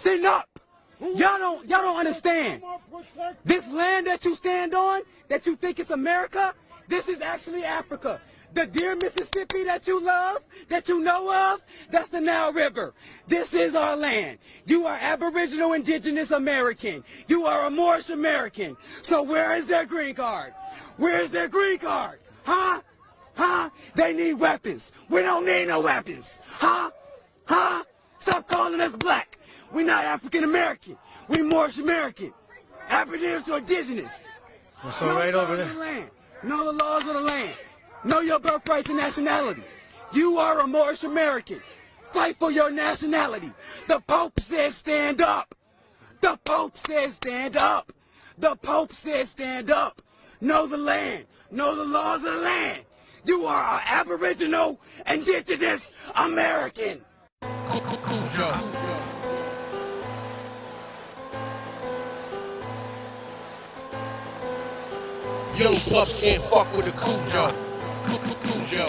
Listen up. Y'all don't understand. This land that you stand on, that you think is America, this is actually Africa. The dear Mississippi that you love, that you know of, that's the Nile River. This is our land. You are Aboriginal Indigenous American. You are a Moorish American. So where is their green card? Where is their green card? Huh? Huh? They need weapons. We don't need no weapons. Huh? Huh? Stop calling us black. We're not African American. We Moorish American. Aboriginal to Indigenous. What's all right over there? Know the laws of the land. Know your birthright and nationality. You are a Moorish American. Fight for your nationality. The Pope says stand up. The Pope says stand up. The Pope says stand up. Know the land. Know the laws of the land. You are an Aboriginal Indigenous American. Young pups can't fuck with the Cujo. Cujo.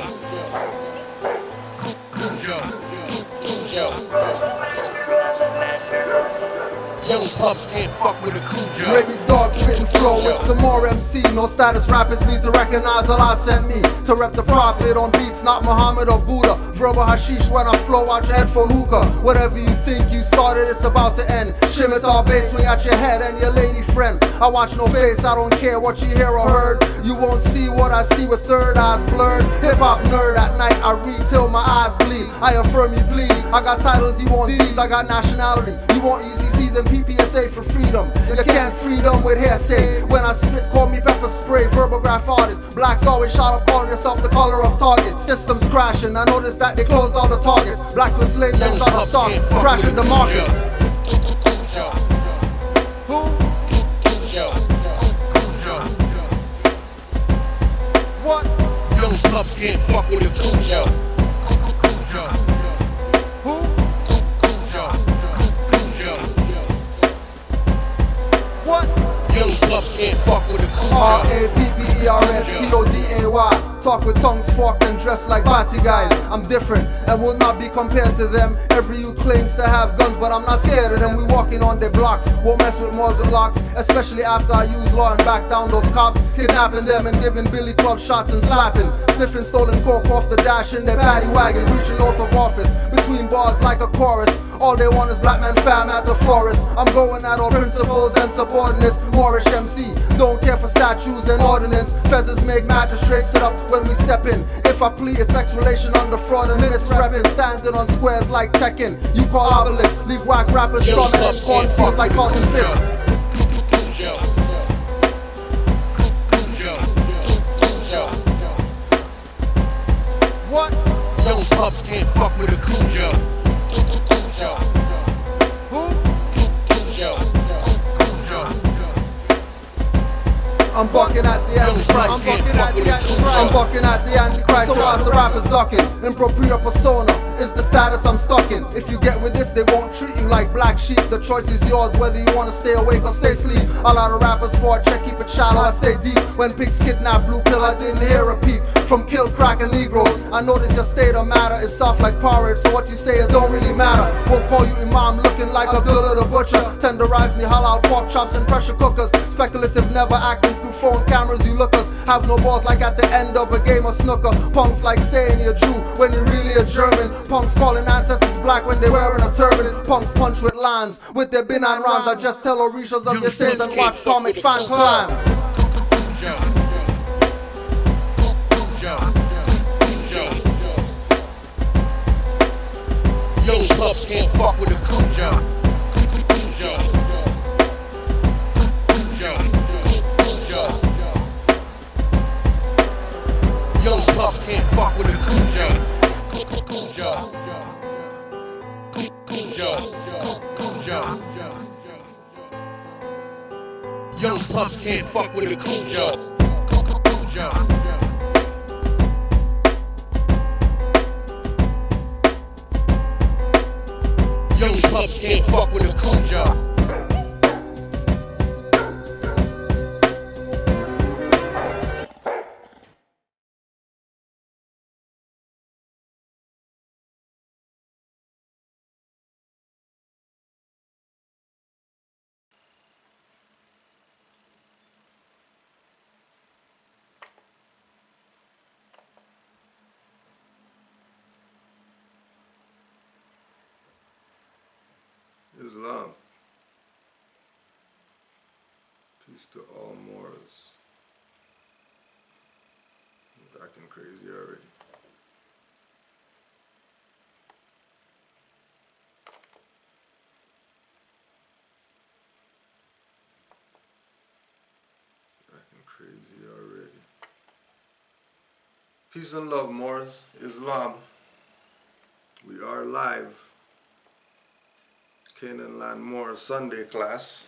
Young pups can't fuck with the Cujo. Rabies dog spitting flow, it's the more MC. No status rappers need to recognize Allah sent me to rep the prophet on beats, not Muhammad or Buddha. Verbal hashish when I flow out your headphone hookah. Whatever you think you started, it's about to end. Scimitar bass swing at your head and your lady friend. I watch no face, I don't care what you hear or heard. You won't see what I see with third eyes blurred. Hip-hop nerd at night, I read till my eyes bleed. I affirm you bleed. I got titles, you want these. I got nationality, you want ECCs and PPSA for freedom. You can't freedom with hearsay. When I spit, call me pepper spray. Verbal graph artist. Blacks always shot up, calling yourself the color of targets. Systems crashing, I noticed that they closed all the targets. Blacks with slave names on the stocks, crashing the markets. Who? What? Young pups can't fuck with the Cujo. Who? What? Young pups can't fuck with the Cujo. R-A-P-P-E-R-S-T-O-D-A-Y. Talk with tongues forked and dressed like bati guys. I'm different and will not be compared to them. Every youth claims to have guns, but I'm not scared of them. We walking on their blocks, won't mess with Moors and locks. Especially after I use law and back down those cops, kidnapping them and giving Billy Club shots and slapping. Sniffing stolen coke off the dash in their paddy wagon, reaching north of office, between bars like a chorus. All they want is black man fam at the forest. I'm going at all principles and subordinates. Moorish MC, don't care for statues and ordinance. Feathers make magistrates sit up when we step in. If I plead, it's sex relation under fraud and misrepping. Standing on squares like Tekken. You call obelisk, leave whack rappers drumming in cornfields like Carlton Fist. What? Young pups can't fuck with the Cujo. Who? I'm bucking at the Antichrist. I'm bucking at the Antichrist. I'm bucking at the Antichrist. So why's the rappers ducking? Impropria persona is the status I'm stuck in. If you get with this, they won't treat you like black sheep. The choice is yours, whether you wanna stay awake or stay asleep. A lot of rappers for a check, keep it shallow, I stay deep. When pigs kidnap blue pill, I didn't hear a peep. From kill, crack and Negroes, I notice your state of matter is soft like porridge. So what you say, it don't really matter. Won't call you imam, looking like Abdullah the butcher. Tenderizing the halal pork chops and pressure cookers. Speculative, never acting through phone cameras. You lookers have no balls like at the end of a game of snooker. Punks like saying you're Jew when you're really a German. Punks calling ancestors black when they're wearing a turban. Punks punch with lines with their benign rhymes. I just tell Orishas of your sins and watch comic fans climb. Young pups can't fuck with the Cujo. Young pups can't fuck with the Cujo. Young pups can't fuck with the Cujo. Young pups can't fuck with the Cujo. Islam. Peace to all Moors. I'm acting crazy already. Acting crazy already. Peace and love, Moors. Islam. We are live. Canaanland Moor Sunday class.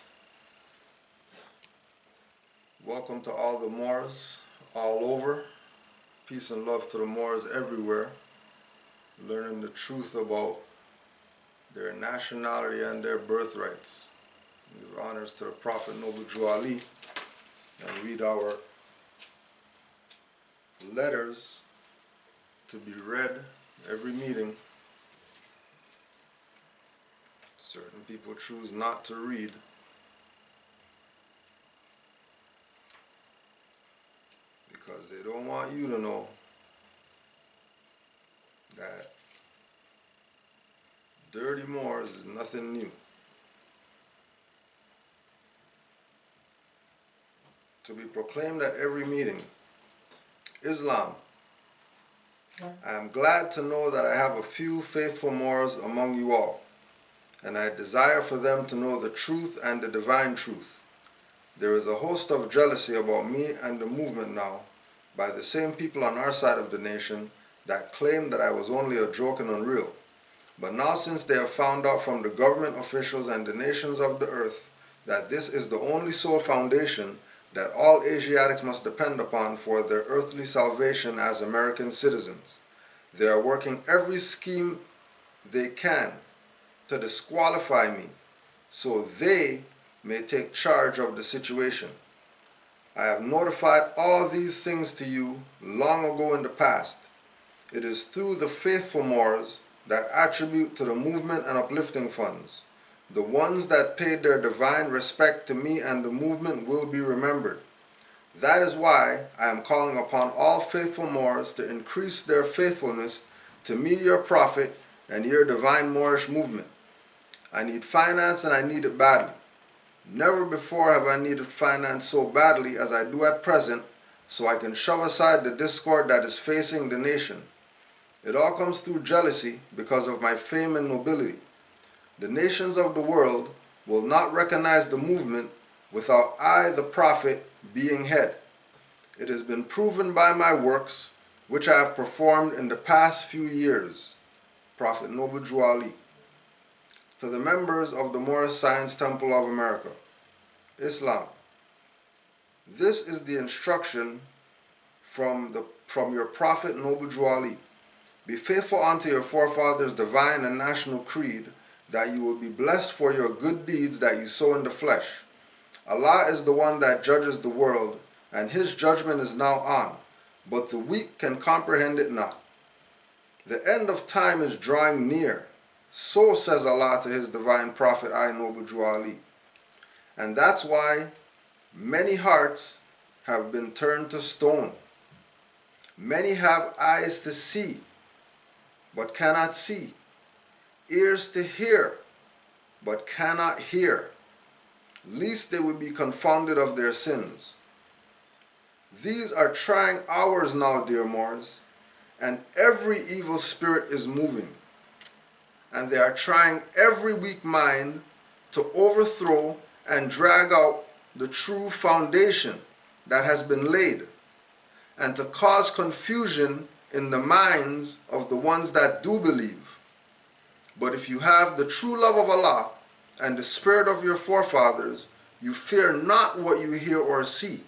Welcome to all the Moors all over. Peace and love to the Moors everywhere. Learning the truth about their nationality and their birthrights. Give honors to the Prophet Noble Jew Ali and read our letters to be read every meeting. Certain people choose not to read. Because they don't want you to know that dirty Moors is nothing new. To be proclaimed at every meeting. Islam. I am glad to know that I have a few faithful Moors among you all, and I desire for them to know the truth and the divine truth. There is a host of jealousy about me and the movement now by the same people on our side of the nation that claim that I was only a joke and unreal. But now, since they have found out from the government officials and the nations of the earth that this is the only sole foundation that all Asiatics must depend upon for their earthly salvation as American citizens, they are working every scheme they can to disqualify me so they may take charge of the situation. I have notified all these things to you long ago in the past. It is through the faithful Moors that attribute to the movement and uplifting funds. The ones that paid their divine respect to me and the movement will be remembered. That is why I am calling upon all faithful Moors to increase their faithfulness to me, your prophet, and your divine Moorish movement. I need finance and I need it badly. Never before have I needed finance so badly as I do at present, so I can shove aside the discord that is facing the nation. It all comes through jealousy because of my fame and nobility. The nations of the world will not recognize the movement without I, the prophet, being head. It has been proven by my works, which I have performed in the past few years. Prophet Noble Jew Ali. To the members of the Moorish Science Temple of America. Islam. This is the instruction from your Prophet Noble Jew Ali. Be faithful unto your forefathers' divine and national creed, that you will be blessed for your good deeds that you sow in the flesh. Allah is the one that judges the world, and his judgment is now on, but the weak can comprehend it not. The end of time is drawing near. So says Allah to his divine prophet, I, Noble Jew Ali. And that's why many hearts have been turned to stone. Many have eyes to see, but cannot see. Ears to hear, but cannot hear, lest they would be confounded of their sins. These are trying hours now, dear Moors, and every evil spirit is moving. And they are trying every weak mind to overthrow and drag out the true foundation that has been laid, and to cause confusion in the minds of the ones that do believe. But if you have the true love of Allah and the spirit of your forefathers, you fear not what you hear or see,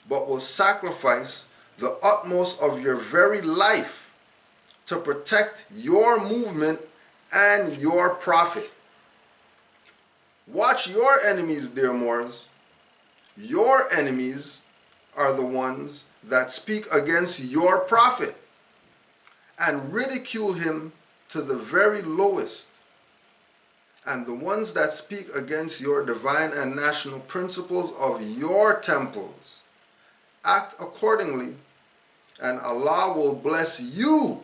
but will sacrifice the utmost of your very life to protect your movement and your prophet. Watch your enemies, dear Moors. Your enemies are the ones that speak against your prophet and ridicule him to the very lowest. And the ones that speak against your divine and national principles of your temples. Act accordingly, and Allah will bless you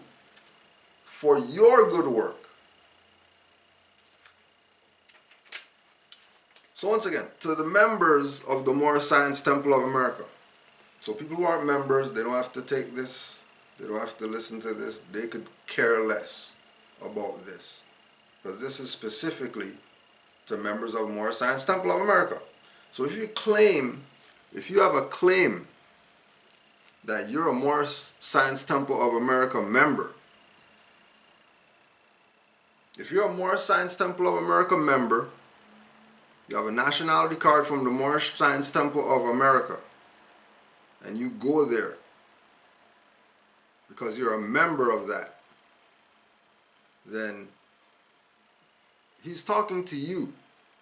for your good work. So once again, to the members of the Moorish Science Temple of America. So people who aren't members, they don't have to take this, they don't have to listen to this, they could care less about this. Because this is specifically to members of the Moorish Science Temple of America. So if you have a claim that you're a Moorish Science Temple of America member, if you're a Moorish Science Temple of America member, you have a nationality card from the Moorish Science Temple of America, and you go there because you're a member of that, then he's talking to you,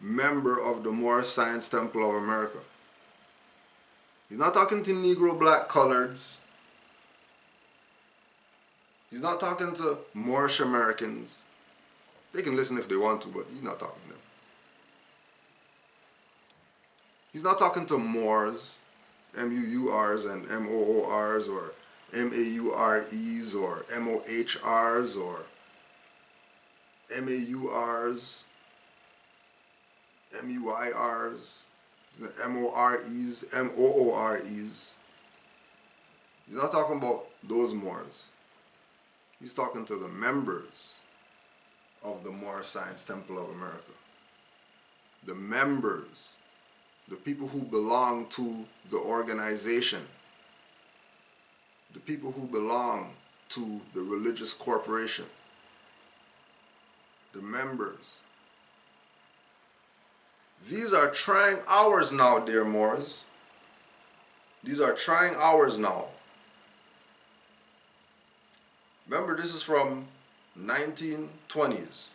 member of the Moorish Science Temple of America. He's not talking to Negro, black, coloreds. He's not talking to Moorish Americans. They can listen if they want to, but he's not talking to them. He's not talking to Moors, M-U-U-Rs and M-O-O-Rs, or M-A-U-R-Es, or M-O-H-Rs, or M-A-U-Rs, M-U-I-Rs, M-O-R-Es, M-O-O-R-Es. He's not talking about those Moors. He's talking to the members of the Moorish Science Temple of America. The members, the people who belong to the organization, the people who belong to the religious corporation, the members. These are trying hours now, dear Moors. These are trying hours now. Remember, this is from 1920s,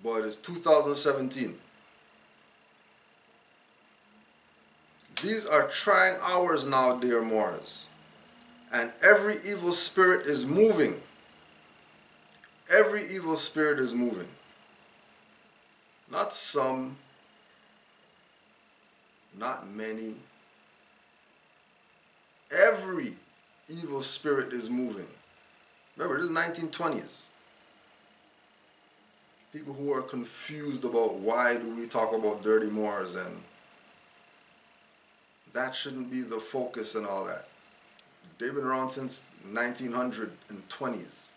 but it's 2017. These are trying hours now, dear Moors, and every evil spirit is moving. Every evil spirit is moving. Not some, not many. Every evil spirit is moving. Remember, this is 1920s. People who are confused about why do we talk about dirty Moors, and that shouldn't be the focus and all that. They've been around since 1920s.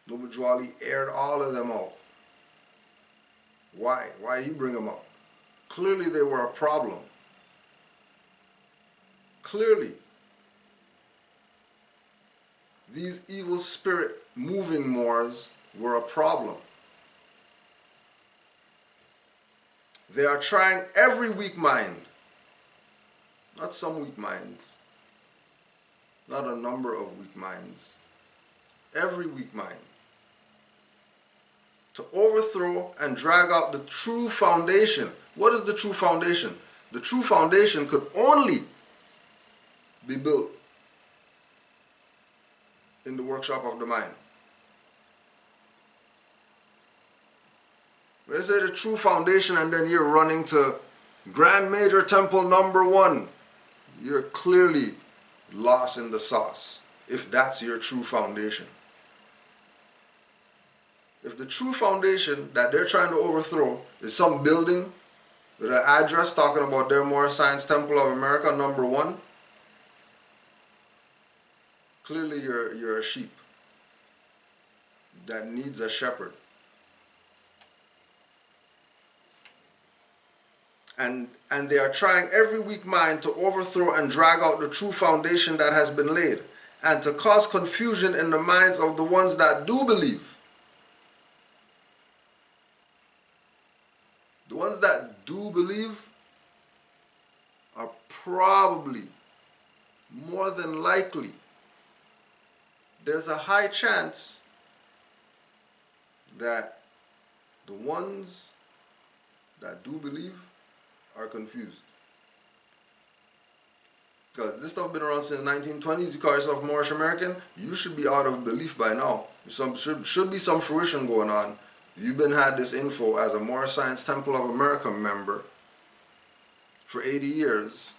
Noble Jwali aired all of them out. Why? Why did he bring them up? Clearly they were a problem. Clearly. These evil spirit moving Moors were a problem. They are trying every weak mind. Not some weak minds. Not a number of weak minds. Every weak mind. To overthrow and drag out the true foundation. What is the true foundation? The true foundation could only be built in the workshop of the mind. They say the true foundation, and then you're running to Grand Major Temple #1. You're clearly lost in the sauce, if that's your true foundation. If the true foundation that they're trying to overthrow is some building with an address talking about their Moorish Science Temple of America #1, clearly you're a sheep that needs a shepherd. And they are trying every weak mind to overthrow and drag out the true foundation that has been laid, and to cause confusion in the minds of the ones that do believe. The ones that do believe are probably, more than likely, there's a high chance that the ones that do believe are confused. Because this stuff been around since the 1920s. You call yourself Moorish American, you should be out of belief by now. Should be some fruition going on. You've been had this info as a Moorish Science Temple of America member for 80 years,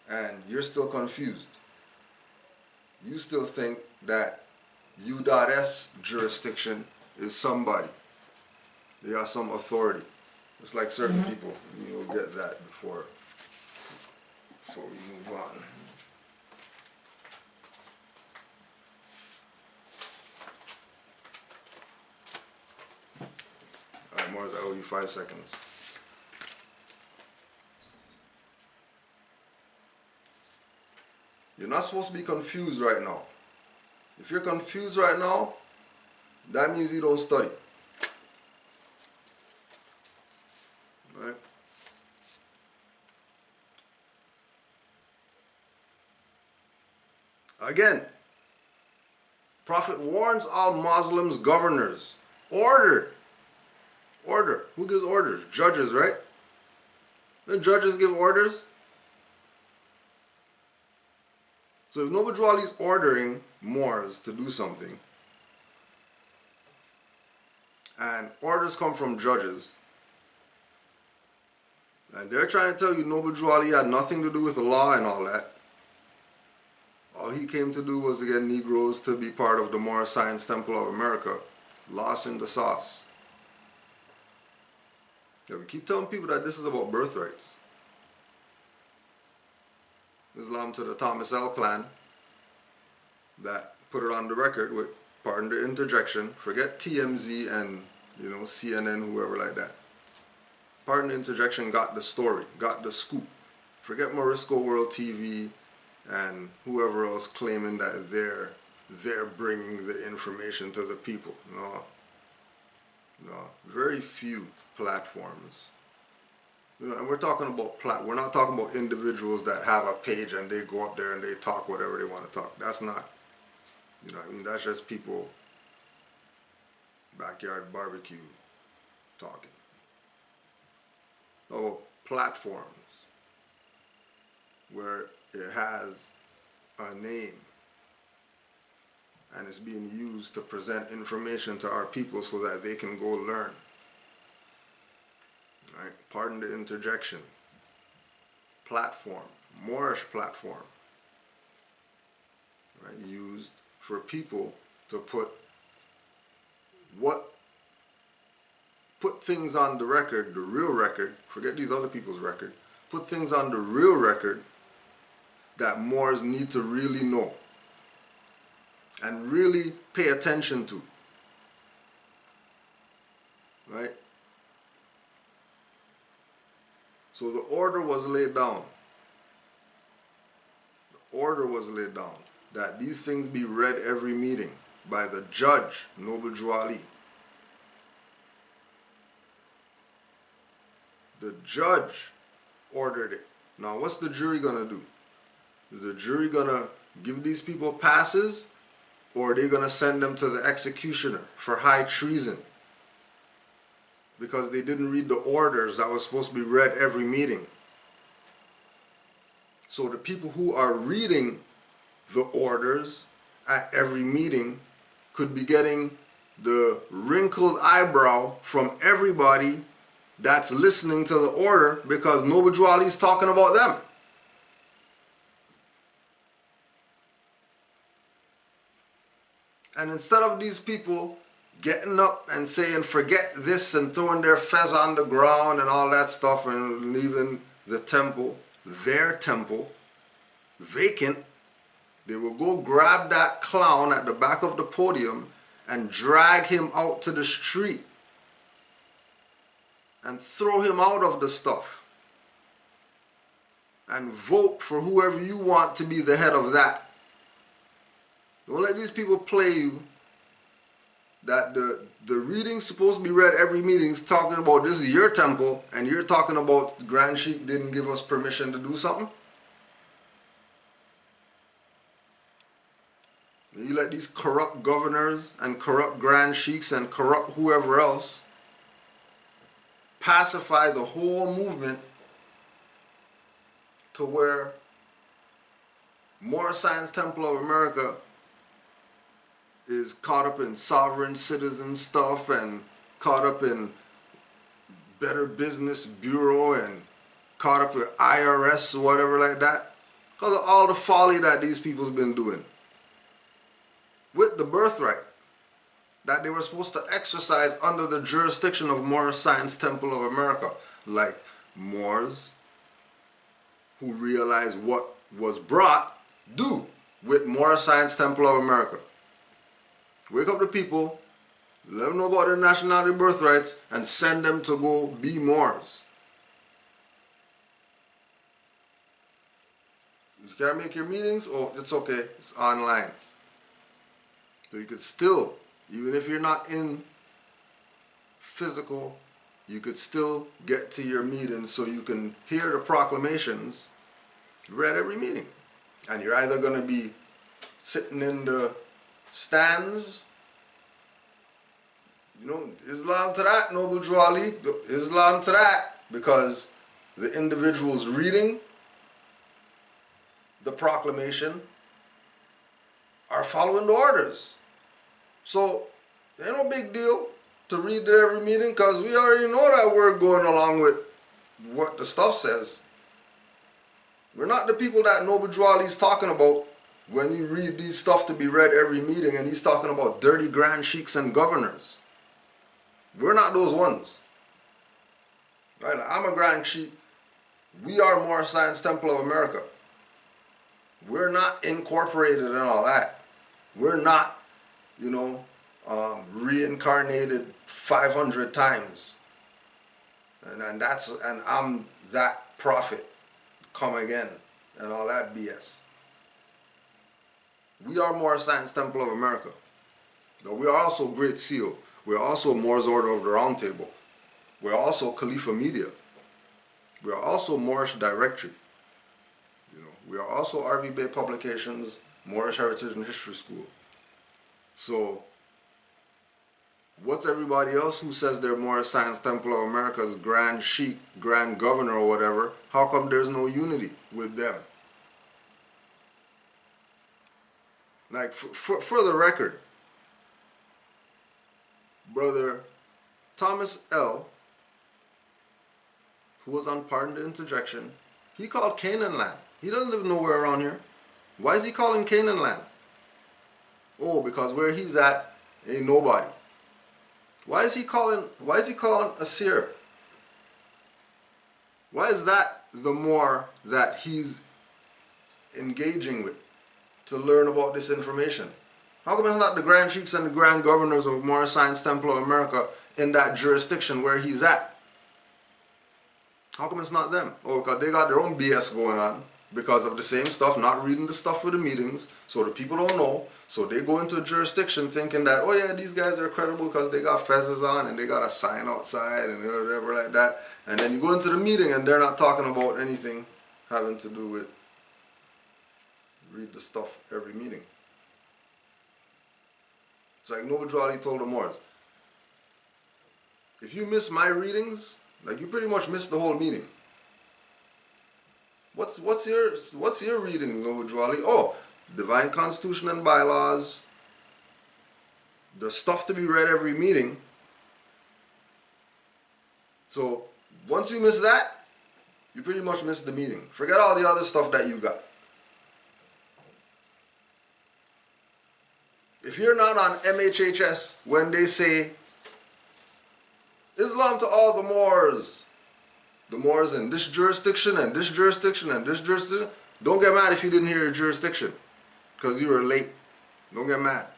and you're still confused. You still think that U.S. jurisdiction is somebody. They have some authority. It's like certain people. You'll get that before we move on. Alright, Mars, I owe you 5 seconds. You're not supposed to be confused right now. If you're confused right now, that means you don't study. Right? Again, Prophet warns all Muslims governors. Order. Who gives orders? Judges, right? Then judges give orders. So if Noble Drew Ali is ordering Moors to do something, and orders come from judges, and they're trying to tell you Noble Drew Ali had nothing to do with the law and all that, all he came to do was to get Negroes to be part of the Moorish Science Temple of America, lost in the sauce. Yeah, we keep telling people that this is about birthrights. Islam to the Thomas L. clan that put it on the record with, pardon the interjection, forget TMZ and CNN, whoever like that. Pardon the interjection, got the story, got the scoop. Forget Morisco World TV and whoever else claiming that they're bringing the information to the people. No, very few platforms. And we're talking about we're not talking about individuals that have a page and they go up there and they talk whatever they want to talk. That's not, that's just people backyard barbecue talking. Oh, platforms where it has a name and it's being used to present information to our people so that they can go learn. Right? Pardon the interjection. Platform, Moorish platform, right? Used for people to put things on the record, the real record, forget these other people's record, put things on the real record that Moors need to really know and really pay attention to. Right? So the order was laid down. The order was laid down that these things be read every meeting by the judge, Noble Drew Ali. The judge ordered it. Now what's the jury gonna do? Is the jury gonna give these people passes, or are they gonna send them to the executioner for high treason? Because they didn't read the orders that was supposed to be read every meeting. So the people who are reading the orders at every meeting could be getting the wrinkled eyebrow from everybody that's listening to the order because Noble Drew Ali is talking about them. And instead of these people getting up and saying forget this and throwing their fez on the ground and all that stuff and leaving the temple, their temple, vacant, they will go grab that clown at the back of the podium and drag him out to the street and throw him out of the stuff and vote for whoever you want to be the head of that. Don't let these people play you that the reading's supposed to be read every meeting talking about this is your temple and you're talking about the Grand Sheikh didn't give us permission to do something. You let these corrupt governors and corrupt Grand Sheikhs and corrupt whoever else pacify the whole movement to where Moorish Science Temple of America is caught up in sovereign citizen stuff and caught up in Better Business Bureau and caught up with IRS or whatever like that, because of all the folly that these people's been doing with the birthright. that they were supposed to exercise under the jurisdiction of Moorish Science Temple of America, like Moors who realized what was brought do with Moorish Science Temple of America. Wake up the people, let them know about their nationality birthrights, and send them to go be Moors. You can't make your meetings? Oh, it's okay, it's online. So you could still, even if you're not in physical, you could still get to your meetings so you can hear the proclamations read every meeting. And you're either going to be sitting in the stands, you know, Islam to that, Noble Jawali, Islam to that, because the individuals reading the proclamation are following the orders. So, ain't no big deal to read it every meeting, because we already know that we're going along with what the stuff says. We're not the people that Noble Jawali's talking about when you read these stuff to be read every meeting, and he's talking about dirty grand sheiks and governors. We're not those ones. Right? Like, I'm a grand sheik. We are Moorish Science Temple of America. We're not incorporated in all that. We're not, you know, reincarnated 500 times. And I'm that prophet come again and all that BS. We are Moorish Science Temple of America. Though we are also Great Seal. We're also Moorish Order of the Round Table. We're also Khalifa Media. We are also Moorish Directory. You know, we are also RV Bay Publications, Moorish Heritage and History School. So, what's everybody else who says they're Moorish Science Temple of America's Grand Sheik, Grand Governor or whatever? How come there's no unity with them? Like, for the record, Brother Thomas L., who was on Pardon the Interjection, he called Canaanland. He doesn't live nowhere around here. Why is he calling Canaanland? Oh, because where he's at ain't nobody. Why is he calling Assyria? Why is that the more that he's engaging with to learn about this information? How come it's not the Grand Sheiks and the Grand Governors of Moorish Science Temple of America in that jurisdiction where he's at? How come it's not them? Oh, because they got their own BS going on because of the same stuff, not reading the stuff for the meetings, so the people don't know. So they go into a jurisdiction thinking that, oh yeah, these guys are credible because they got fezzes on and they got a sign outside and whatever like that. And then you go into the meeting and they're not talking about anything having to do with read the stuff every meeting. It's like Noble Jawali told the Moors, if you miss my readings, like you pretty much missed the whole meeting. What's your readings, Noble Jawali? Oh, Divine Constitution and Bylaws, the stuff to be read every meeting. So once you miss that, you pretty much missed the meeting. Forget all the other stuff that you got. If you're not on MHHS when they say Islam to all the Moors in this jurisdiction and this jurisdiction and this jurisdiction, don't get mad if you didn't hear your jurisdiction because you were late. Don't get mad.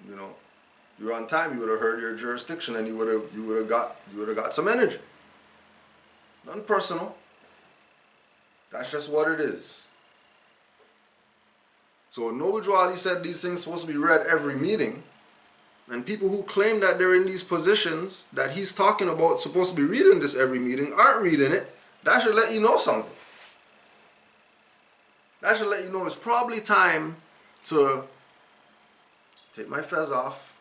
You know, you were on time. You would have heard your jurisdiction and you would have got some energy. Nothing personal. That's just what it is. So Noble Jawali said these things supposed to be read every meeting, and people who claim that they're in these positions that he's talking about supposed to be reading this every meeting aren't reading it. That should let you know something. That should let you know it's probably time to take my fez off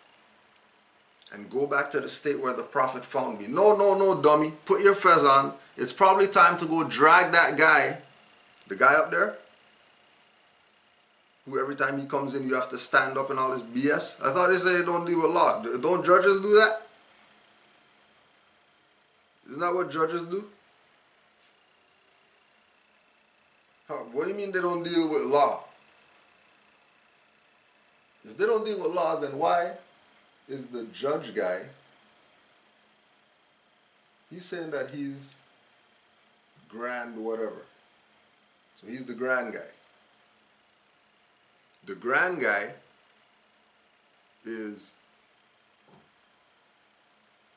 and go back to the state where the Prophet found me. No, dummy. Put your fez on. It's probably time to go drag that guy, the guy up there, who every time he comes in you have to stand up and all this BS. I thought they said they don't deal with law. Don't judges do that? Isn't that what judges do? What do you mean they don't deal with law? If they don't deal with law, then why is the judge guy. He's saying that he's grand whatever. So he's the grand guy. The grand guy is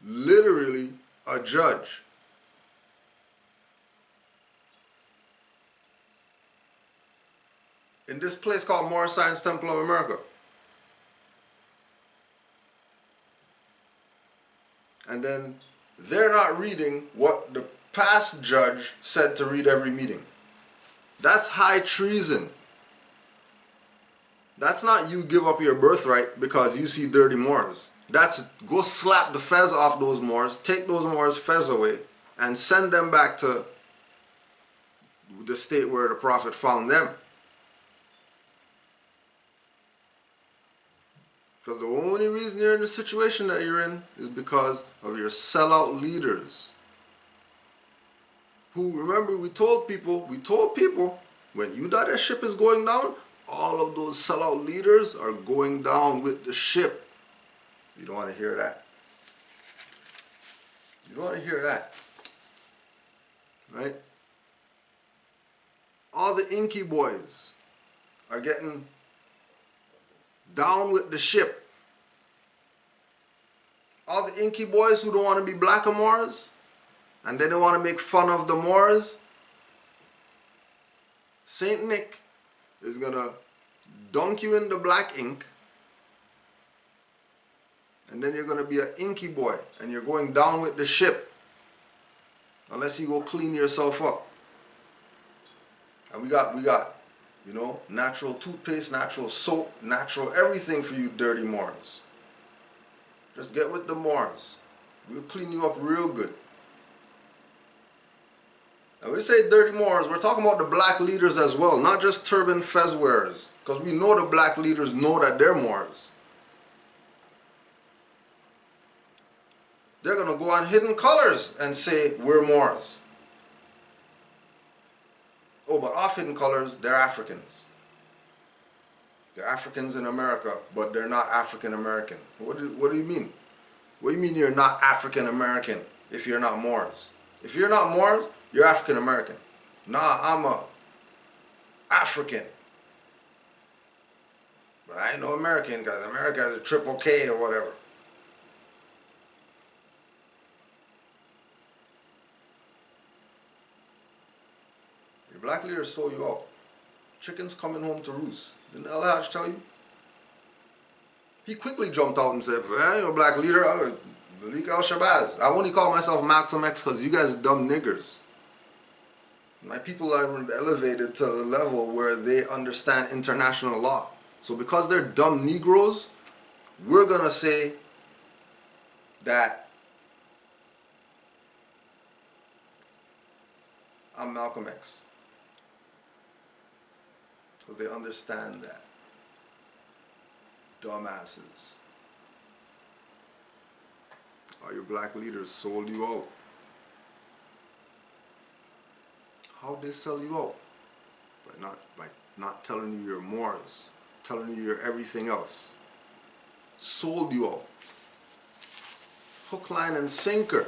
literally a judge. In this place called Moorish Science Temple of America. And then they're not reading what the past judge said to read every meeting. That's high treason. That's not you give up your birthright because you see dirty Moors. That's go slap the fez off those Moors, take those Moors' fez away, and send them back to the state where the Prophet found them. Because the only reason you're in the situation that you're in is because of your sellout leaders. Who, remember, we told people, when you die, that ship is going down, all of those sellout leaders are going down with the ship. You don't want to hear that. You don't want to hear that. Right? All the inky boys are getting down with the ship. All the inky boys who don't want to be Blackamoors and they don't want to make fun of the Moors, Saint Nick is going to dunk you in the black ink, and then you're going to be an inky boy and you're going down with the ship unless you go clean yourself up. And we got you know, natural toothpaste, natural soap, natural everything for you dirty Moors. Just get with the Moors. We'll clean you up real good. And we say dirty Moors, we're talking about the black leaders as well, not just turban fez wearers. Because we know the black leaders know that they're Moors. They're going to go on hidden colors and say, we're Moors. Oh, but off hidden colors, they're Africans. They're Africans in America, but they're not African American. What do you mean? What do you mean you're not African American if you're not Moors? If you're not Moors, you're African American. Nah, I'm a African. But I ain't no American because America is a triple K or whatever. Your black leaders sold you out. Chickens coming home to roost. Didn't El Hajj tell you? He quickly jumped out and said, well, you're a black leader, I'm a Malik al-Shabazz. I only call myself Malcolm X because you guys are dumb niggers. My people are elevated to the level where they understand international law. So because they're dumb Negroes, we're going to say that I'm Malcolm X. Because they understand that. Dumbasses. All your black leaders sold you out. How'd they sell you out? By not telling you you're Moors, telling you you're everything else. Sold you out. Hook, line, and sinker.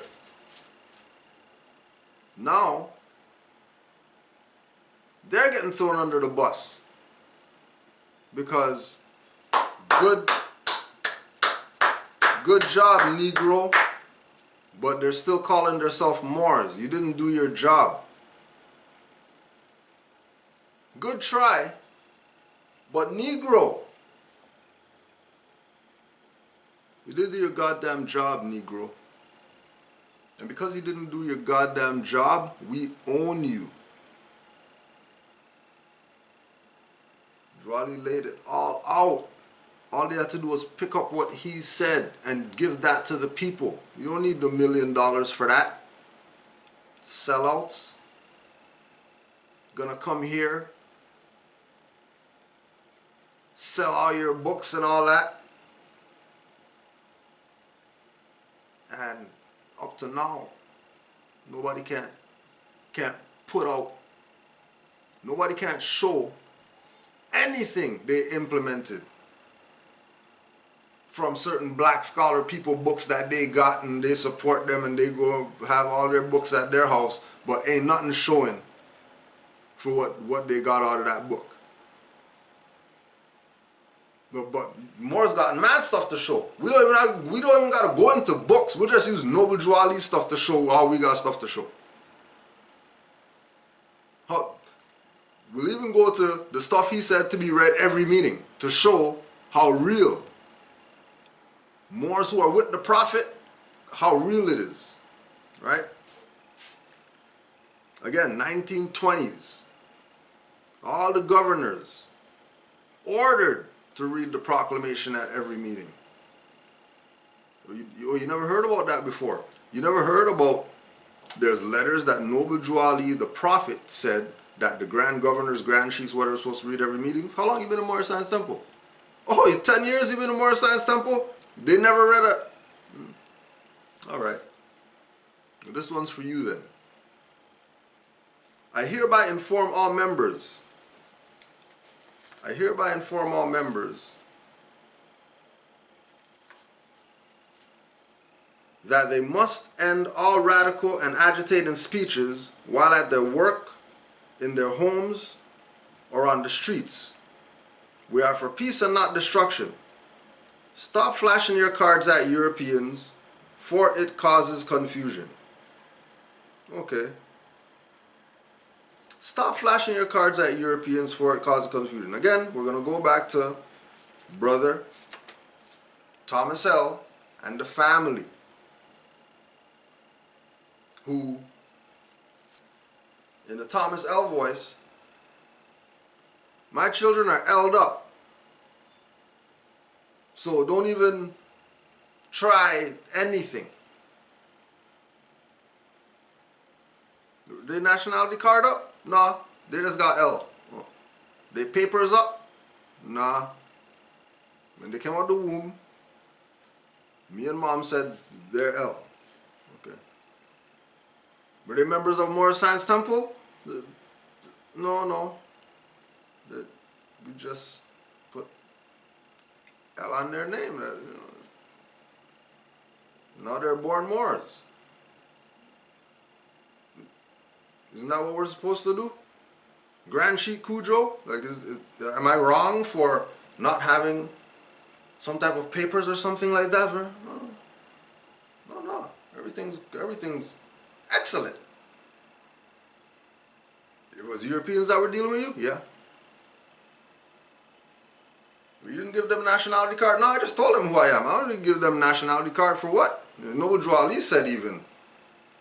Now, they're getting thrown under the bus. Because good job, Negro, but they're still calling themselves Moors. You didn't do your job. Good try, but Negro, you didn't do your goddamn job, Negro. And because you didn't do your goddamn job, we own you. Drawley laid it all out. All they had to do was pick up what he said and give that to the people. You don't need $1 million for that. Sellouts. Gonna come here, sell all your books and all that. And up to now, nobody can't put out, nobody can't show anything they implemented from certain black scholar people books that they got, and they support them and they go have all their books at their house, but ain't nothing showing for what they got out of that book. But Moors got mad stuff to show. We don't even gotta go into books. We'll just use Noble Drew Ali's stuff to show how we got stuff to show. We'll even go to the stuff he said to be read every meeting to show how real Moors who are with the Prophet, how real it is, right? Again, 1920s, all the governors ordered to read the proclamation at every meeting. You never heard about that before. You never heard about there's letters that Noble Drew Ali, the Prophet, said that the Grand Governors, Grand Chiefs, whatever, supposed to read every meeting. How long you been in Moorish Science Temple? Oh, 10 years you been in Moorish Science Temple? They never read it. Alright. Well, this one's for you then. I hereby inform all members. I hereby inform all members that they must end all radical and agitating speeches while at their work, in their homes, or on the streets. We are for peace and not destruction. Stop flashing your cards at Europeans, for it causes confusion. Okay. Stop flashing your cards at Europeans, for it causes confusion. Again, we're going to go back to Brother Thomas L. and the family, who, in the Thomas L. voice, my children are L'd up. So don't even try anything. Their nationality card up? Nah, they just got L. Oh. Their papers up? Nah. When they came out the womb, me and mom said they're L. Okay. Were they members of Moorish Science Temple? No. We just put L on their name. Now they're born Moors. Isn't that what we're supposed to do? Grand Sheikh Kudro? Like, am I wrong for not having some type of papers or something like that? No. Everything's excellent. It was Europeans that were dealing with you? Yeah. You didn't give them a nationality card? No, I just told them who I am. I didn't give them a nationality card for what? Noble Drew Ali said even,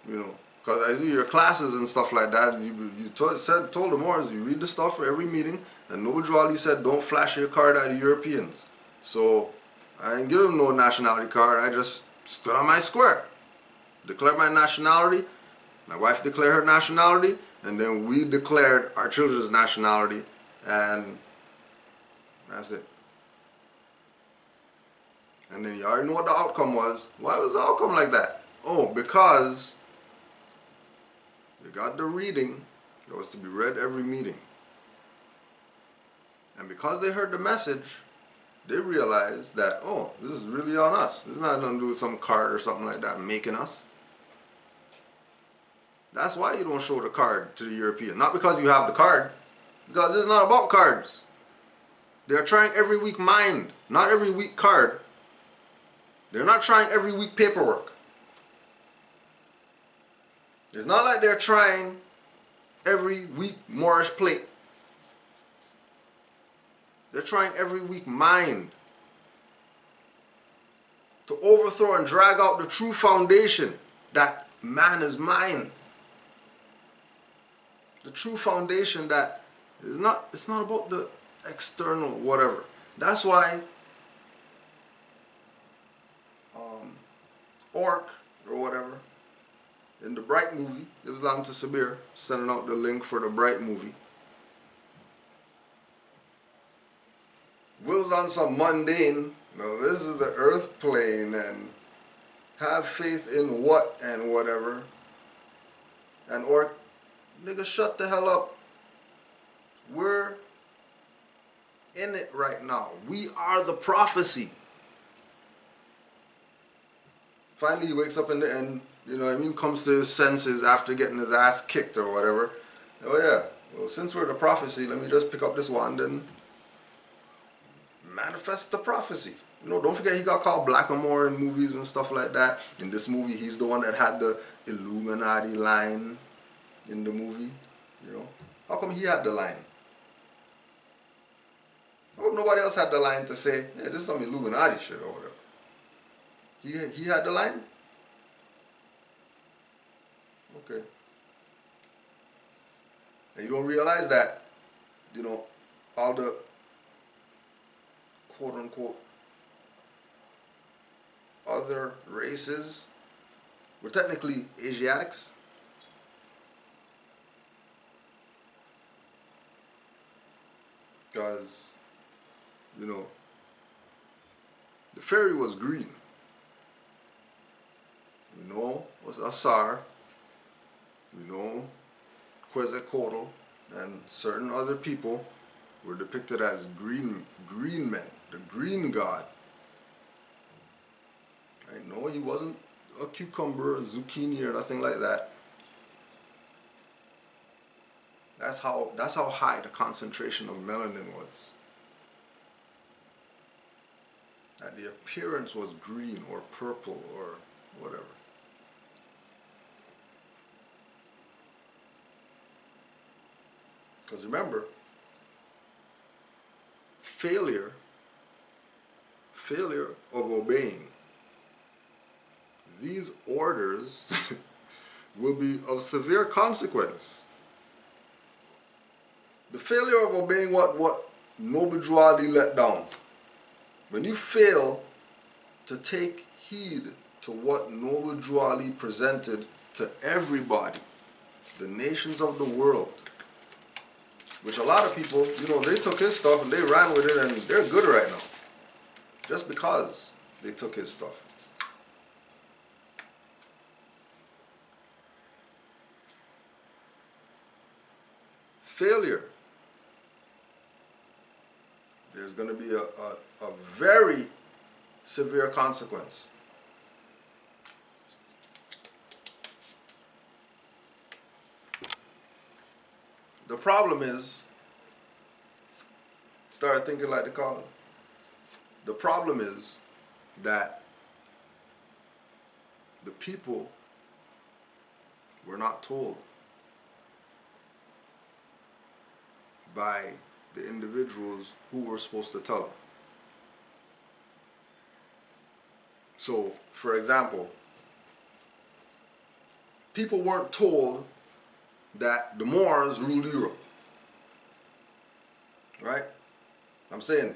because I do your classes and stuff like that, you told the Moors, you read the stuff for every meeting, and Noble Drew Ali said, don't flash your card at the Europeans. So I didn't give him no nationality card. I just stood on my square, declared my nationality. My wife declared her nationality, and then we declared our children's nationality, and that's it. And then you already know what the outcome was. Why was the outcome like that? Oh, because they got the reading that was to be read every meeting. And because they heard the message, they realized that, oh, this is really on us. This is not nothing to do with some card or something like that making us. That's why you don't show the card to the European. Not because you have the card, because this is not about cards. They're trying every week mind, not every week card. They're not trying every week paperwork. It's not like they're trying every week Moorish plate. They're trying every week mind to overthrow and drag out the true foundation that man is mind. The true foundation that is not, it's not about the external whatever. That's why Orc or whatever in the Bright movie, Islam to Sabir, sending out the link for the Bright movie, Will's on some mundane, no, this is the earth plane and have faith in what and whatever, and Orc, nigga, shut the hell up. We're in it right now. We are the prophecy. Finally, he wakes up in the end, you know what I mean, comes to his senses after getting his ass kicked or whatever. Oh yeah, well, since we're the prophecy, let me just pick up this wand and manifest the prophecy. You know, don't forget he got called Blackamoor in movies and stuff like that. In this movie, he's the one that had the Illuminati line in the movie, you know. How come he had the line? How come nobody else had the line to say, yeah, this is some Illuminati shit or whatever? He had the line? Okay. And you don't realize that, you know, all the quote-unquote other races were technically Asiatics. Because, you know, the fairy was green. We know was Asar. We know Quetzalcoatl and certain other people were depicted as green men, the green god. Right? No, he wasn't a cucumber, a zucchini, or nothing like that. That's how high the concentration of melanin was. That the appearance was green or purple or whatever. Because remember, failure of obeying these orders will be of severe consequence. The failure of obeying what Noble Drew Ali let down. When you fail to take heed to what Noble Drew Ali presented to everybody, the nations of the world, which a lot of people, you know, they took his stuff and they ran with it and they're good right now. Just because they took his stuff. Failure. There's going to be a very severe consequence. The problem is, start thinking like the column. The problem is that the people were not told by the individuals who were supposed to tell them. So, for example, people weren't told that the Moors ruled Europe. Right? I'm saying,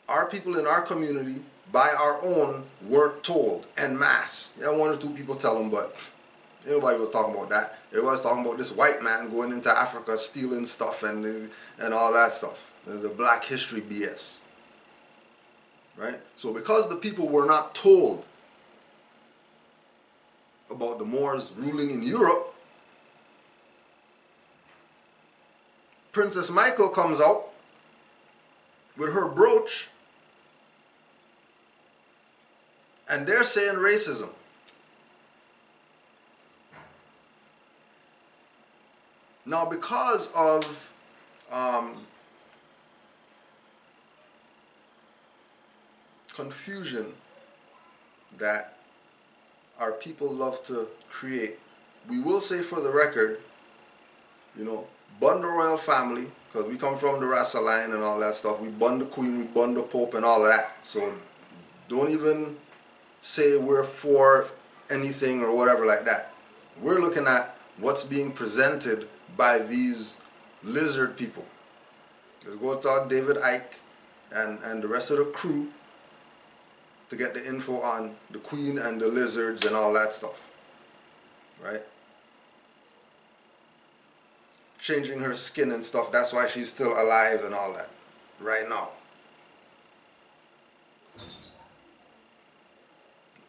our people in our community, by our own, weren't told en masse. Yeah, one or two people tell them, but nobody was talking about that. Everybody was talking about this white man going into Africa, stealing stuff and all that stuff. The black history BS. Right? So because the people were not told about the Moors ruling in Europe, Princess Michael comes out with her brooch and they're saying racism. Now, because of confusion that our people love to create, we will say for the record, you know, bun the royal family, because we come from the Rasta line and all that stuff. We bun the queen, we bun the pope and all of that. So don't even say we're for anything or whatever like that. We're looking at what's being presented by these lizard people. Let's go talk David Icke and the rest of the crew to get the info on the queen and the lizards and all that stuff. Right? Changing her skin and stuff, that's why she's still alive and all that. Right now.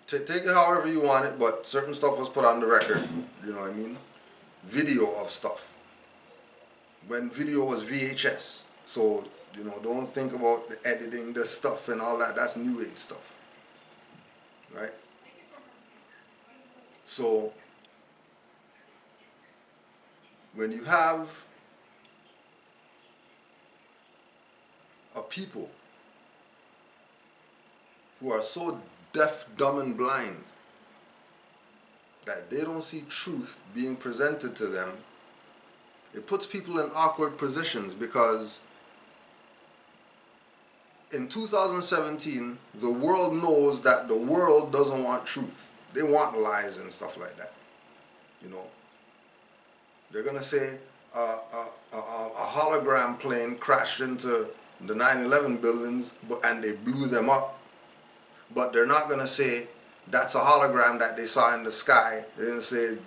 Take it however you want it, but certain stuff was put on the record, you know what I mean? Video of stuff. When video was VHS. So, you know, don't think about the editing, the stuff and all that. That's new age stuff. Right? So when you have a people who are so deaf, dumb, and blind that they don't see truth being presented to them, it puts people in awkward positions, because in 2017, the world knows that the world doesn't want truth. They want lies and stuff like that. You know, they're gonna say a hologram plane crashed into the 9/11 buildings, and they blew them up. But they're not gonna say that's a hologram that they saw in the sky. They're gonna say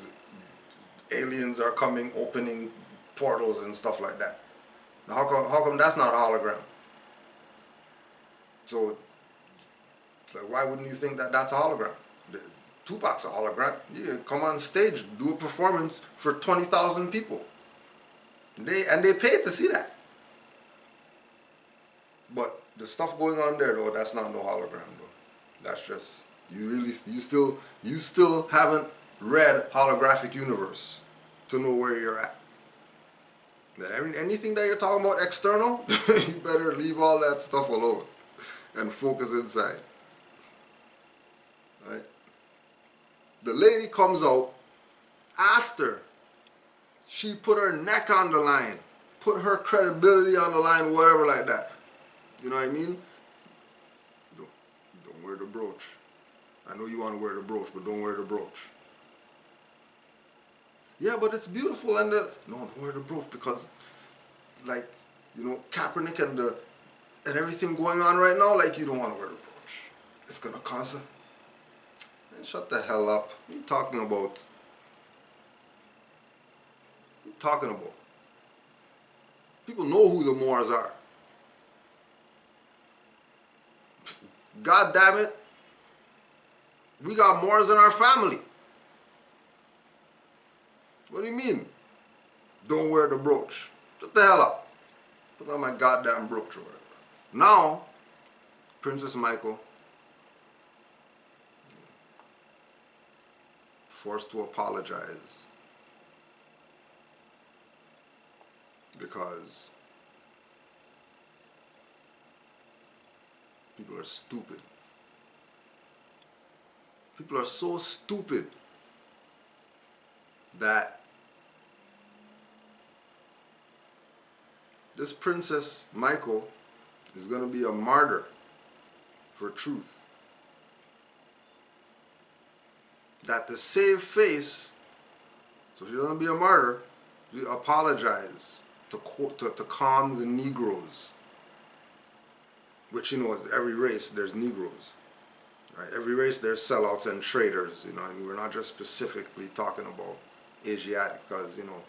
aliens are coming, opening portals and stuff like that. Now, how come that's not a hologram? So, like, why wouldn't you think that that's a hologram? Tupac's a hologram. Yeah, come on stage, do a performance for 20,000 people. They paid to see that. But the stuff going on there, though, that's not no hologram, though. That's just, you still haven't read Holographic Universe to know where you're at. That anything that you're talking about external, you better leave all that stuff alone and focus inside. Right? The lady comes out after she put her neck on the line, put her credibility on the line, whatever like that. You know what I mean? Don't wear the brooch. I know you want to wear the brooch, but don't wear the brooch. Yeah, but it's beautiful and no, don't wear the brooch, because, like, you know, Kaepernick and everything going on right now, like, you don't want to wear the brooch. It's gonna cause a... Man, shut the hell up. What are you talking about? What are you talking about? People know who the Moors are. God damn it. We got Moors in our family. What do you mean? Don't wear the brooch. Shut the hell up. Put on my goddamn brooch or whatever. Now, Princess Michael forced to apologize because people are stupid. People are so stupid that this Princess Michael is going to be a martyr for truth. That to save face, so she doesn't be a martyr, we apologize to calm the Negroes. Which, you know, is every race there's Negroes. Right? Every race there's sellouts and traitors. You know, I mean, we're not just specifically talking about Asiatic, because, you know,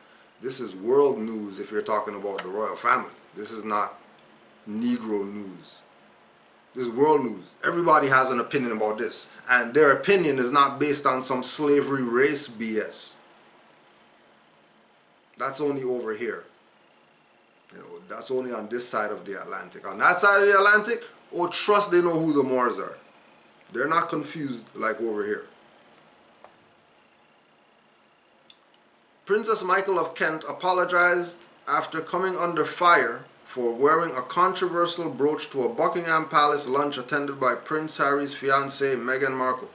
this is world news if you're talking about the royal family. This is not Negro news. This is world news. Everybody has an opinion about this. And their opinion is not based on some slavery race BS. That's only over here. You know, that's only on this side of the Atlantic. On that side of the Atlantic, oh, trust they know who the Moors are. They're not confused like over here. Princess Michael of Kent apologized after coming under fire for wearing a controversial brooch to a Buckingham Palace lunch attended by Prince Harry's fiancée, Meghan Markle.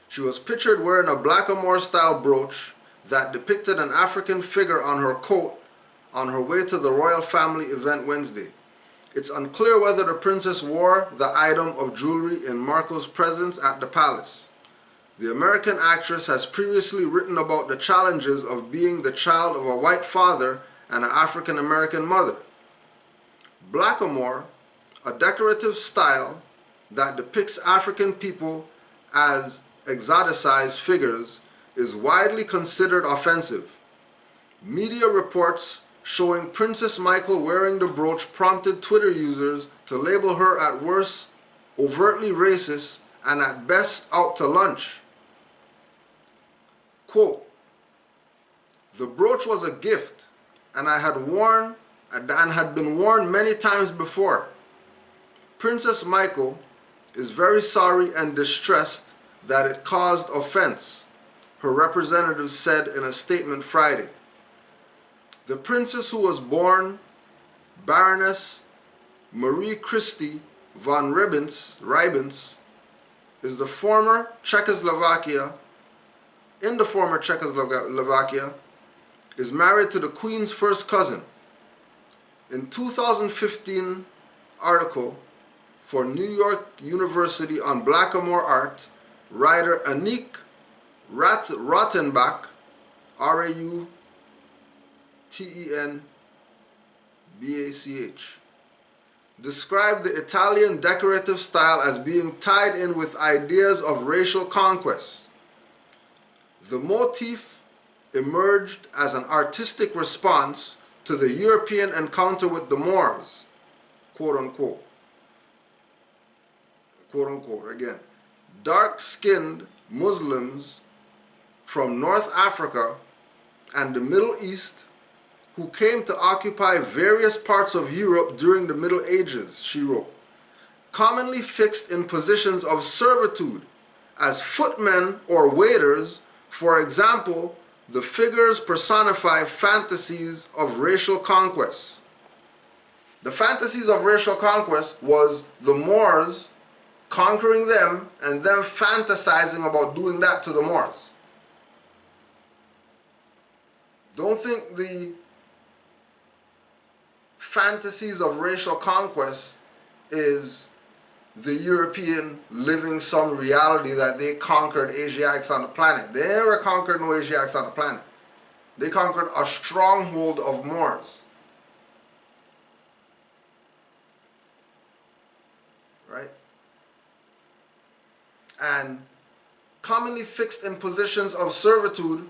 She was pictured wearing a Blackamoor style brooch that depicted an African figure on her coat on her way to the royal family event Wednesday. It's unclear whether the princess wore the item of jewelry in Markle's presence at the palace. The American actress has previously written about the challenges of being the child of a white father and an African-American mother. Blackamoor, a decorative style that depicts African people as exoticized figures, is widely considered offensive. Media reports showing Princess Michael wearing the brooch prompted Twitter users to label her at worst overtly racist and at best out to lunch. Quote, "The brooch was a gift and had been worn many times before. Princess Michael is very sorry and distressed that it caused offense. her representative said in a statement Friday. The princess, who was born Baroness Marie Christie von Ribbenz, is the former Czechoslovakia, is married to the Queen's first cousin. In 2015 article for New York University on Blackamoor art, writer Anik Rautenbach, Rautenbach, described the Italian decorative style as being tied in with ideas of racial conquest. The motif emerged as an artistic response to the European encounter with the Moors, quote unquote. Quote unquote, again. Dark-skinned Muslims from North Africa and the Middle East who came to occupy various parts of Europe during the Middle Ages, she wrote, commonly fixed in positions of servitude as footmen or waiters. For example, the figures personify fantasies of racial conquest. The fantasies of racial conquest was the Moors conquering them and them fantasizing about doing that to the Moors. Don't think the fantasies of racial conquest is the European living some reality that they conquered Asiatics on the planet. They never conquered no Asiatics on the planet. They conquered a stronghold of Moors. Right? And commonly fixed in positions of servitude,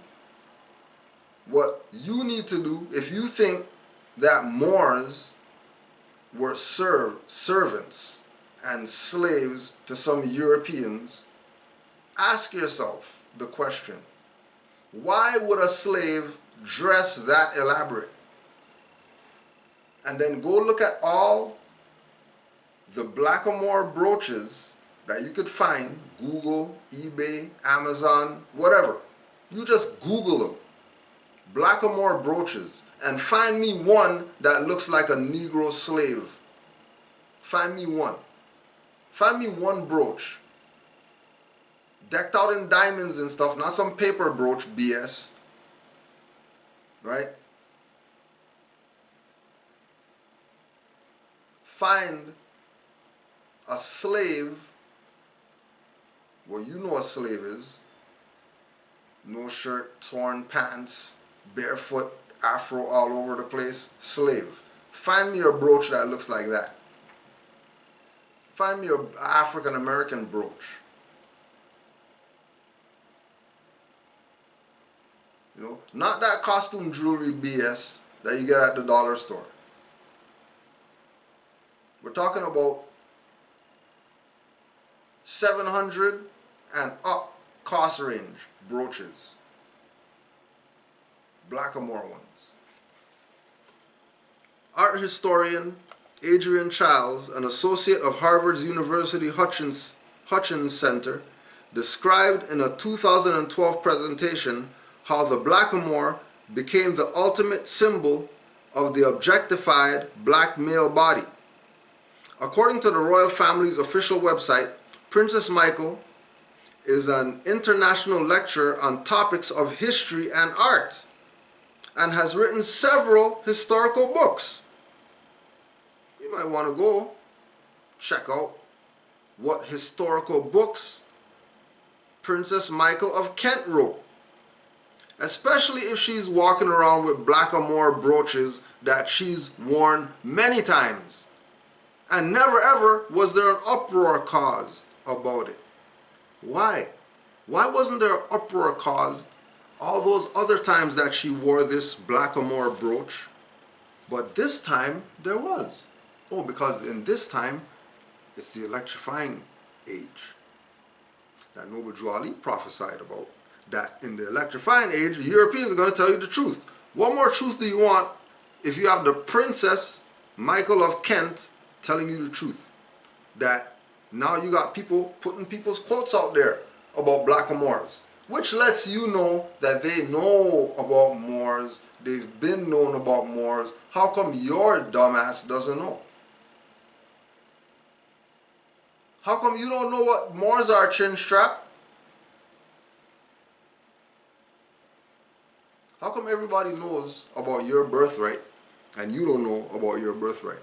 what you need to do if you think that Moors were servants and slaves to some Europeans, ask yourself the question, why would a slave dress that elaborate? And then go look at all the Blackamoor brooches that you could find, Google, eBay, Amazon, whatever. You just Google them, Blackamoor brooches, and find me one that looks like a Negro slave. Find me one. Find me one brooch. Decked out in diamonds and stuff, not some paper brooch BS. Right? Find a slave. Well, you know what a slave is. No shirt, torn pants, barefoot, afro all over the place. Slave. Find me a brooch that looks like that. Find me an African American brooch. You know, not that costume jewelry BS that you get at the dollar store. We're talking about 700 and up cost range brooches. Blackamoor ones. Art historian Adrian Childs, an associate of Harvard's University Hutchins Center, described in a 2012 presentation how the Blackamoor became the ultimate symbol of the objectified black male body. According to the royal family's official website, Princess Michael is an international lecturer on topics of history and art and has written several historical books. You might want to go check out what historical books Princess Michael of Kent wrote, especially if she's walking around with Blackamoor brooches that she's worn many times, and never ever was there an uproar caused about it. Why? Why wasn't there an uproar caused all those other times that she wore this Blackamoor brooch? But this time there was. Oh, because in this time it's the electrifying age that Noble Drew Ali prophesied about. That in the electrifying age, the Europeans are going to tell you the truth. What more truth do you want if you have the Princess Michael of Kent telling you the truth? That now you got people putting people's quotes out there about Blackamoors. which lets you know that they know about Moors, they've been known about Moors. How come your dumbass doesn't know? How come you don't know what Moors are, chin strap? How come everybody knows about your birthright and you don't know about your birthright?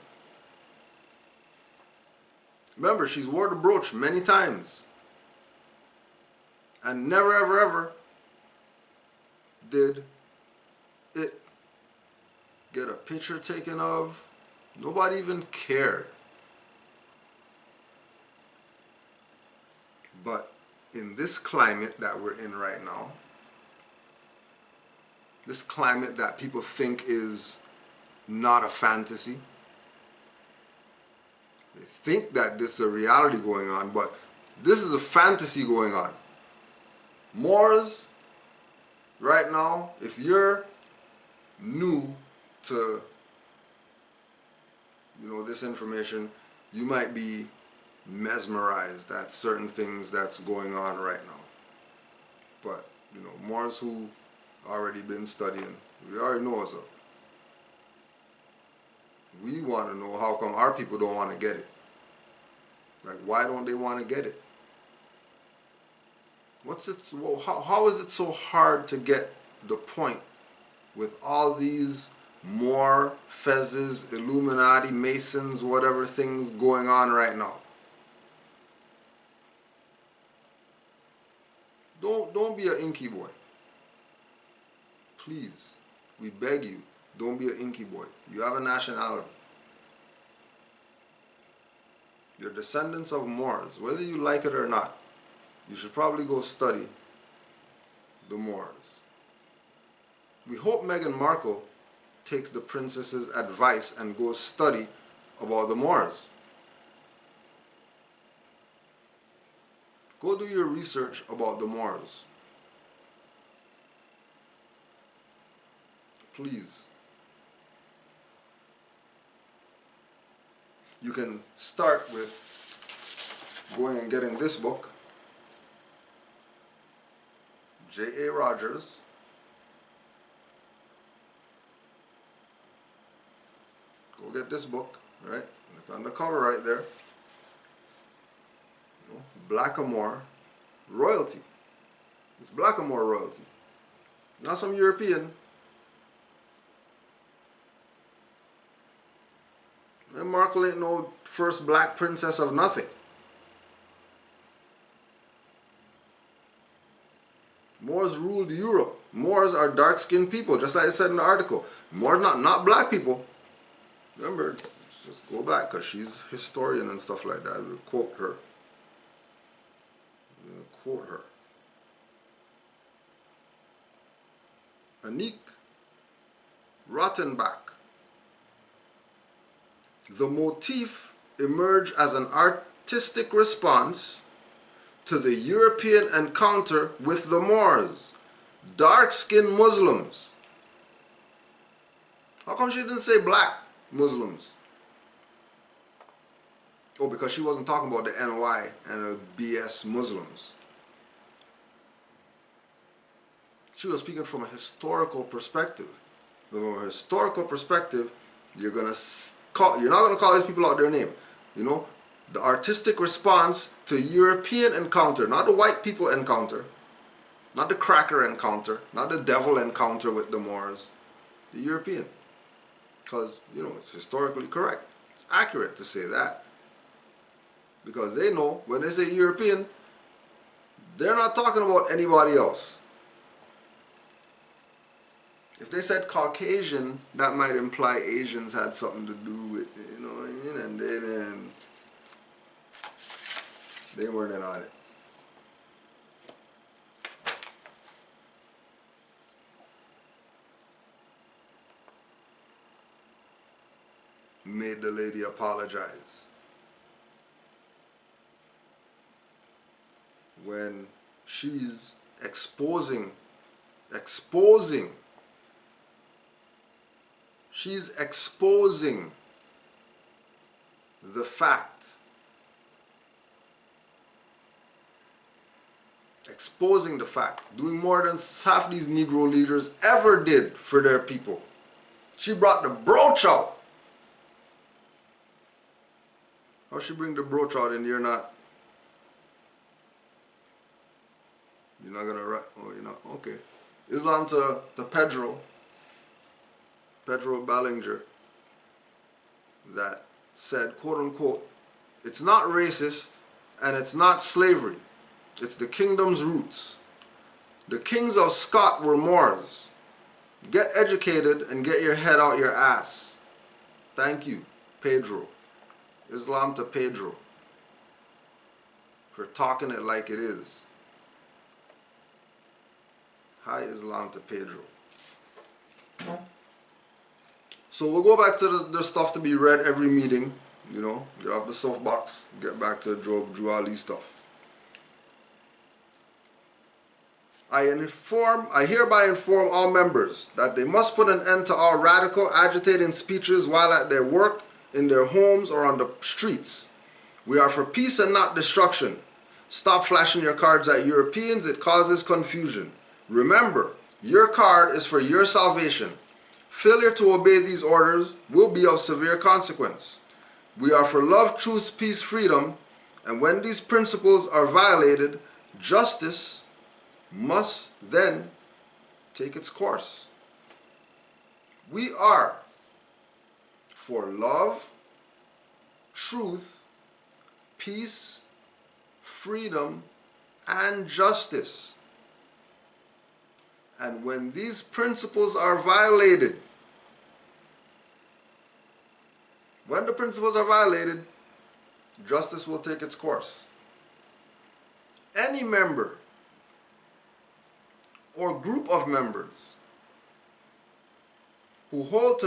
Remember, she's wore the brooch many times and never ever ever did it get a picture taken of. Nobody even cared. But in this climate that we're in right now, this climate that people think is not a fantasy, they think that this is a reality going on, but this is a fantasy going on. Moors, right now, if you're new to this information, you might be mesmerized at certain things that's going on right now. But Moors who already been studying, we already know what's up. We want to know how come our people don't want to get it. Like, why don't they want to get it? How is it so hard to get the point with all these Moor, Fezzes, Illuminati, Masons, whatever things going on right now? Don't be an inky boy. Please, we beg you, don't be an inky boy. You have a nationality. You're descendants of Moors. Whether you like it or not, you should probably go study the Moors. We hope Meghan Markle takes the princess's advice and goes study about the Moors. Go do your research about the Moors. Please. You can start with going and getting this book, J.A. Rogers, go get this book, right? Look on the cover right there. Blackamoor royalty. It's Blackamoor royalty. Not some European. And Markle ain't no first black princess of nothing. Moors ruled Europe. Moors are dark-skinned people, just like I said in the article. Moors not black people. Remember, just go back, because she's a historian and stuff like that. We'll quote her. Anik Rottenbach. The motif emerged as an artistic response to the European encounter with the Moors, dark-skinned Muslims. How come she didn't say black Muslims? Oh, because she wasn't talking about the NOI and the BS Muslims. She was speaking from a historical perspective. From a historical perspective, you're not going to call these people out their name. The artistic response to European encounter, not the white people encounter, not the cracker encounter, not the devil encounter with the Moors, the European. Because, it's historically correct. It's accurate to say that. Because they know, when they say European, they're not talking about anybody else. If they said Caucasian, that might imply Asians had something to do with it, and they weren't in on it. Made the lady apologize. When she's exposing the fact, exposing the fact, doing more than half these Negro leaders ever did for their people. She brought the brooch out. How she bring the brooch out and you're not gonna write? Oh, you're not. Okay. Islam to Pedro Ballinger, that said, quote unquote, it's not racist and it's not slavery. It's the kingdom's roots. The kings of Scott were Moors. Get educated and get your head out your ass. Thank you, Pedro. Islam to Pedro, for talking it like it is. Hi, Islam to Pedro. So we'll go back to the stuff to be read every meeting. You know, get off the soapbox, get back to Drew Ali stuff. I hereby inform all members that they must put an end to all radical, agitating speeches while at their work, in their homes, or on the streets. We are for peace and not destruction. Stop flashing your cards at Europeans, it causes confusion. Remember, your card is for your salvation. Failure to obey these orders will be of severe consequence. We are for love, truth, peace, freedom, and when these principles are violated, justice must then take its course. We are for love, truth, peace, freedom, and justice. And when these principles are violated, justice will take its course. Any member or group of members who hold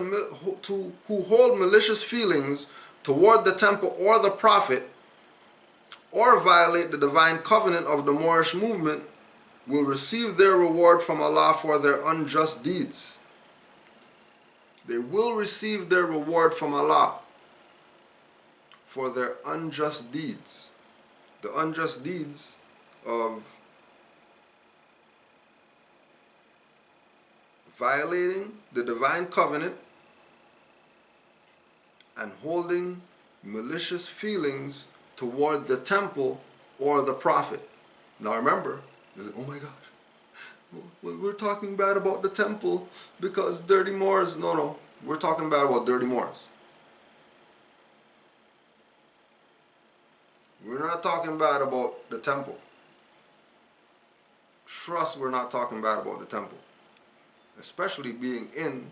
malicious feelings toward the temple or the prophet, or violate the divine covenant of the Moorish movement, will receive their reward from Allah for their unjust deeds. They will receive their reward from Allah for their unjust deeds. The unjust deeds of violating the divine covenant and holding malicious feelings toward the temple or the prophet. Now remember, oh my gosh, well, we're talking bad about the temple because dirty Moors. No, we're talking bad about dirty Moors. We're not talking bad about the temple. Trust, we're not talking bad about the temple. Especially being in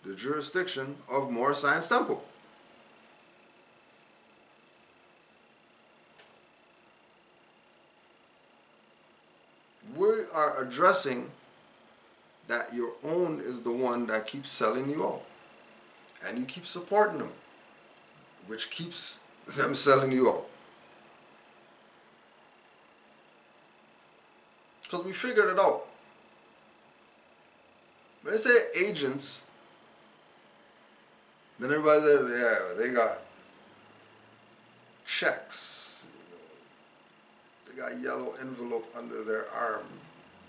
the jurisdiction of Moor Science Temple. We are addressing that your own is the one that keeps selling you out. And you keep supporting them, which keeps them selling you out. Because we figured it out. When they say agents, then everybody says, yeah, they got checks. They got yellow envelope under their arm,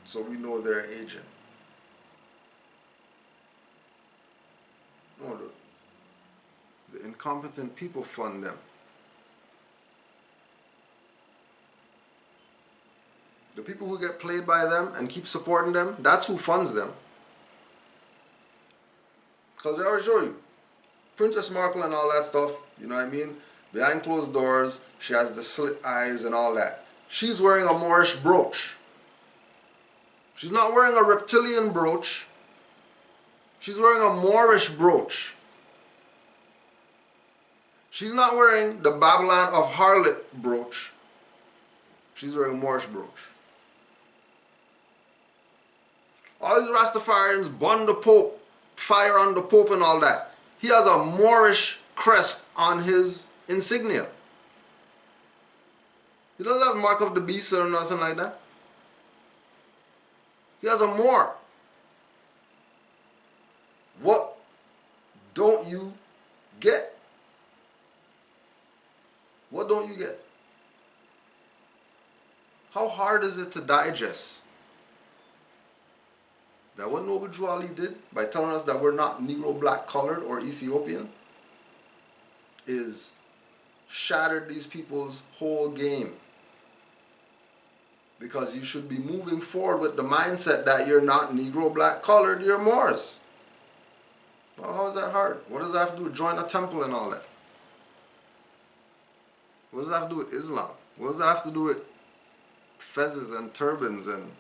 so we know they're an agent. No, the incompetent people fund them. The people who get played by them and keep supporting them, that's who funds them. Because they already showed you. Princess Markle and all that stuff, you know what I mean? Behind closed doors, she has the slit eyes and all that. She's wearing a Moorish brooch. She's not wearing a reptilian brooch. She's wearing a Moorish brooch. She's not wearing the Babylon of harlot brooch. She's wearing a Moorish brooch. All these Rastafarians burn the Pope, fire on the Pope and all that. He has a Moorish crest on his insignia. He doesn't have mark of the beast or nothing like that. He has a Moor. What don't you get? What don't you get? How hard is it to digest that what Noble Drew Ali did by telling us that we're not Negro, black, colored, or Ethiopian is shattered these people's whole game? Because you should be moving forward with the mindset that you're not Negro, black, colored, you're Moors. Well, how is that hard? What does that have to do with join a temple and all that? What does that have to do with Islam? What does that have to do with fezzes and turbans? And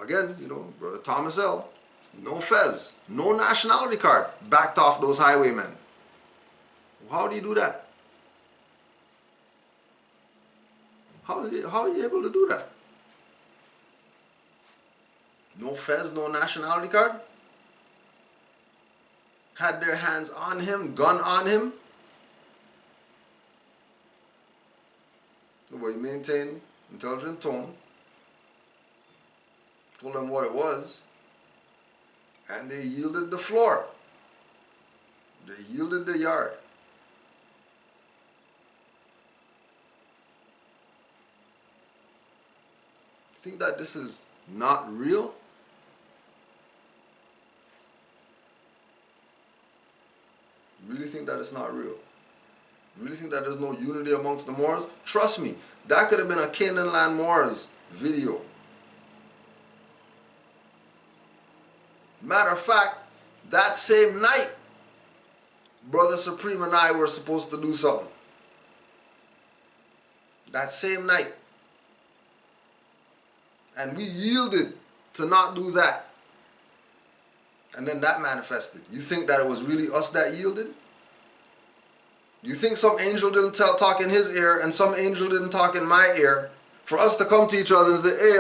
again, you know, Brother Thomas L., no fez, no nationality card, backed off those highwaymen. How do you do that? How are you able to do that? No fez, no nationality card? Had their hands on him, gun on him? Nobody maintained intelligent tone, told them what it was, and they yielded the floor. They yielded the yard. Think that this is not real? Really think that it's not real? Really think that there's no unity amongst the Moors? Trust me, that could have been a Canaanland Moors video. Matter of fact, that same night, Brother Supreme and I were supposed to do something. That same night. And we yielded to not do that. And then that manifested. You think that it was really us that yielded? You think some angel didn't talk in his ear and some angel didn't talk in my ear for us to come to each other and say, hey,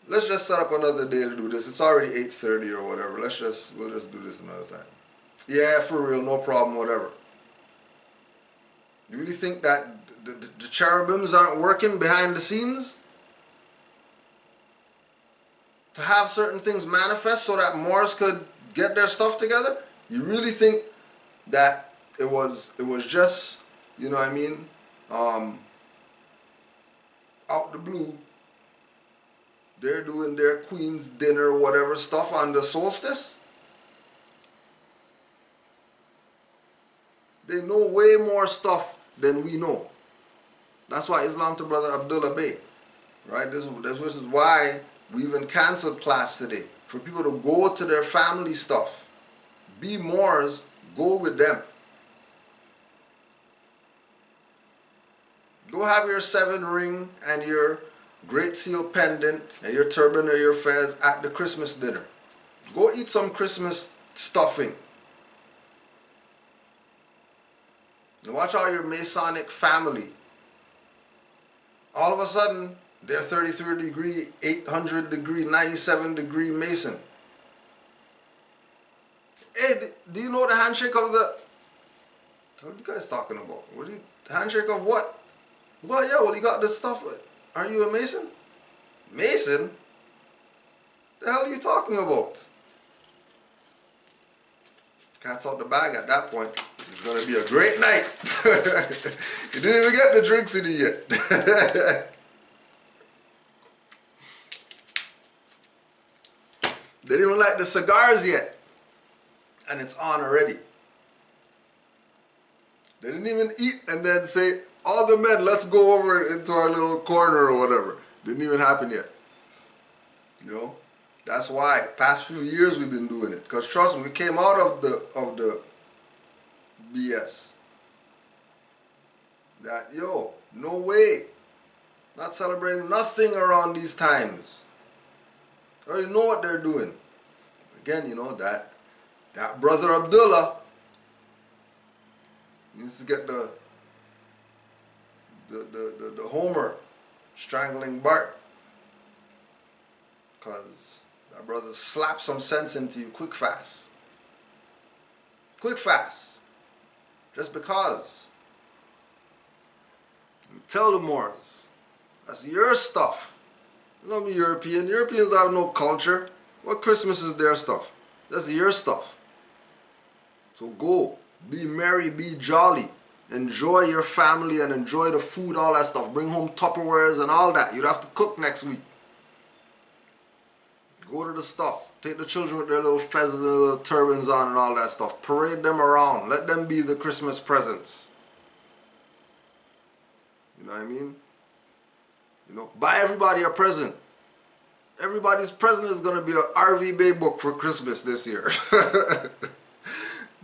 let's just set up another day to do this. It's already 8:30 or whatever. We'll just do this another time. Yeah, for real, no problem, whatever. You really think that the cherubims aren't working behind the scenes to have certain things manifest so that Moors could get their stuff together? You really think that it was just, you know what I mean, out the blue, they're doing their queen's dinner, whatever stuff on the solstice? They know way more stuff than we know. That's why Islam to Brother Abdullah Bey, right? This is why we even canceled class today, for people to go to their family stuff. Be Moors, go with them. Go have your 7 ring and your Great Seal pendant and your turban or your fez at the Christmas dinner. Go eat some Christmas stuffing. And watch all your Masonic family. All of a sudden, they're 33 degree, 800 degree, 97 degree Mason. Hey, do you know the handshake of the... What are you guys talking about? Handshake of what? Well, yeah, well, you got this stuff. Are you a Mason? Mason? The hell are you talking about? Cat's out the bag at that point. It's going to be a great night. You didn't even get the drinks in it yet. They didn't even light the cigars yet. And it's on already. They didn't even eat and then say, all the men, let's go over into our little corner or whatever. Didn't even happen yet. You know? That's why past few years we've been doing it. Because trust me, we came out of the BS. That, yo, no way. Not celebrating nothing around these times. I already know what they're doing. Again, you know, that Brother Abdullah needs to get the Homer strangling Bart. Because that brother slapped some sense into you quick fast. Quick fast. Just because. Tell the Moors, that's your stuff. You know me, European. Europeans have no culture. What Christmas is their stuff? That's your stuff. So go, be merry, be jolly, Enjoy your family and enjoy the food, all that stuff. Bring home Tupperwares and all that. You'd have to cook next week. Go to the stuff. Take the children with their little feathers and little turbans on and all that stuff. Parade them around. Let them be the Christmas presents. You know what I mean? You know, buy everybody a present. Everybody's present is going to be an RV Bay book for Christmas this year.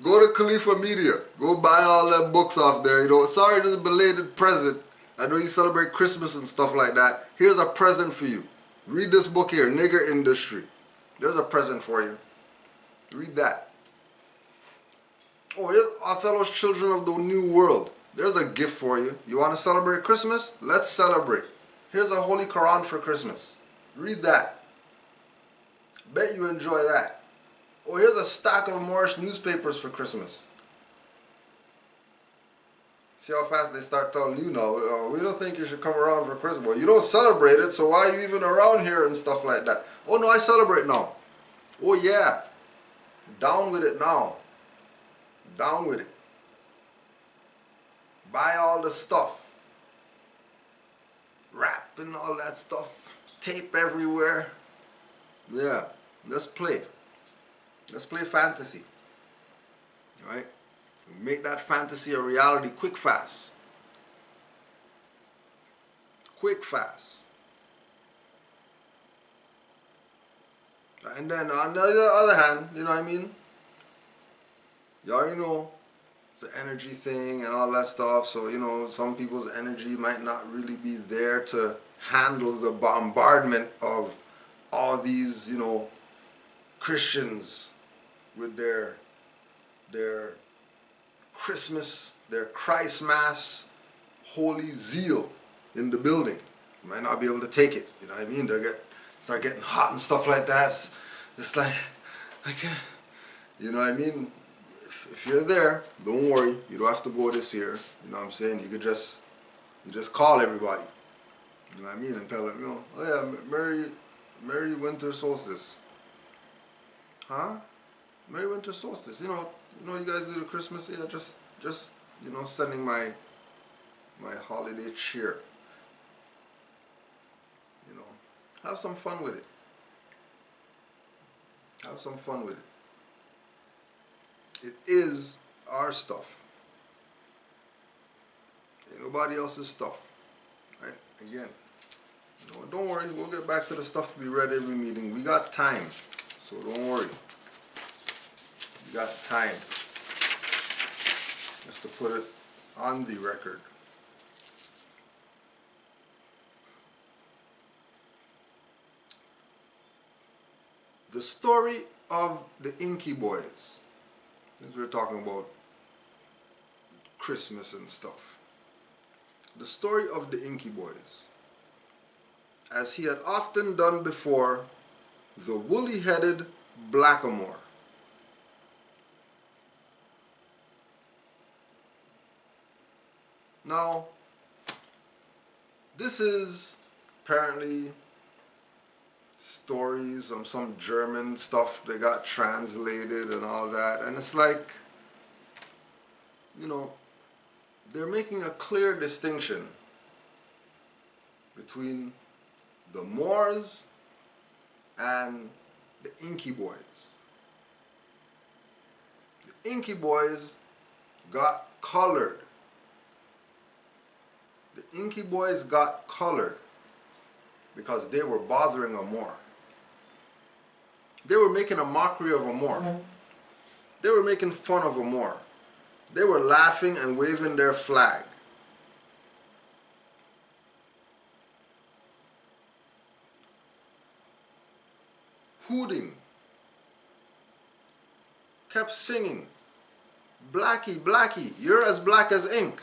Go to Khalifa Media. Go buy all them books off there. You know, sorry this is a belated present. I know you celebrate Christmas and stuff like that. Here's a present for you. Read this book here, Nigger Industry. There's a present for you. Read that. Oh, here's Othello's Children of the New World. There's a gift for you. You want to celebrate Christmas? Let's celebrate. Here's a Holy Quran for Christmas. Read that. Bet you enjoy that. Oh, here's a stack of Moorish newspapers for Christmas. See how fast they start telling you now, we don't think you should come around for Christmas. Well, you don't celebrate it, so why are you even around here and stuff like that? Oh no, I celebrate now. Oh yeah. Down with it now. Down with it. Buy all the stuff. Wrap and all that stuff. Tape everywhere. Yeah. Let's play. Let's play fantasy. Alright? Make that fantasy a reality quick fast. Quick fast. And then on the other hand, you know what I mean? You already know it's an energy thing and all that stuff. So, you know, some people's energy might not really be there to handle the bombardment of all these, you know, Christians with their Christmas, their Christ Mass, holy zeal in the building. You might not be able to take it. You know what I mean? They'll start getting hot and stuff like that. It's like, I can't. You know what I mean? If you're there, don't worry. You don't have to go this year. You know what I'm saying? You just call everybody. You know what I mean? And tell them, you know, oh yeah, Merry Winter Solstice. Huh? Merry Winter Solstice. You know, you guys do the Christmas. Yeah, just you know, sending my holiday cheer. You know, have some fun with it. Have some fun with it. It is our stuff. Ain't nobody else's stuff. Right? Again, you know, don't worry. We'll get back to the stuff to be read every meeting. We got time, so don't worry. We got time. Just to put it on the record. The story of the Inky boys. Since we're talking about Christmas and stuff. The story of the Inky boys. As he had often done before, the woolly-headed Blackamoor. Now, this is apparently stories of some German stuff they got translated and all that, and it's like, you know, they're making a clear distinction between the Moors and the Inky boys. The Inky boys got colored. The Inky boys got colored because they were bothering a Moor. They were making a mockery of a Moor. They were making fun of a Moor. They were laughing and waving their flag. Hooting. Kept singing. Blackie, Blackie, you're as black as ink.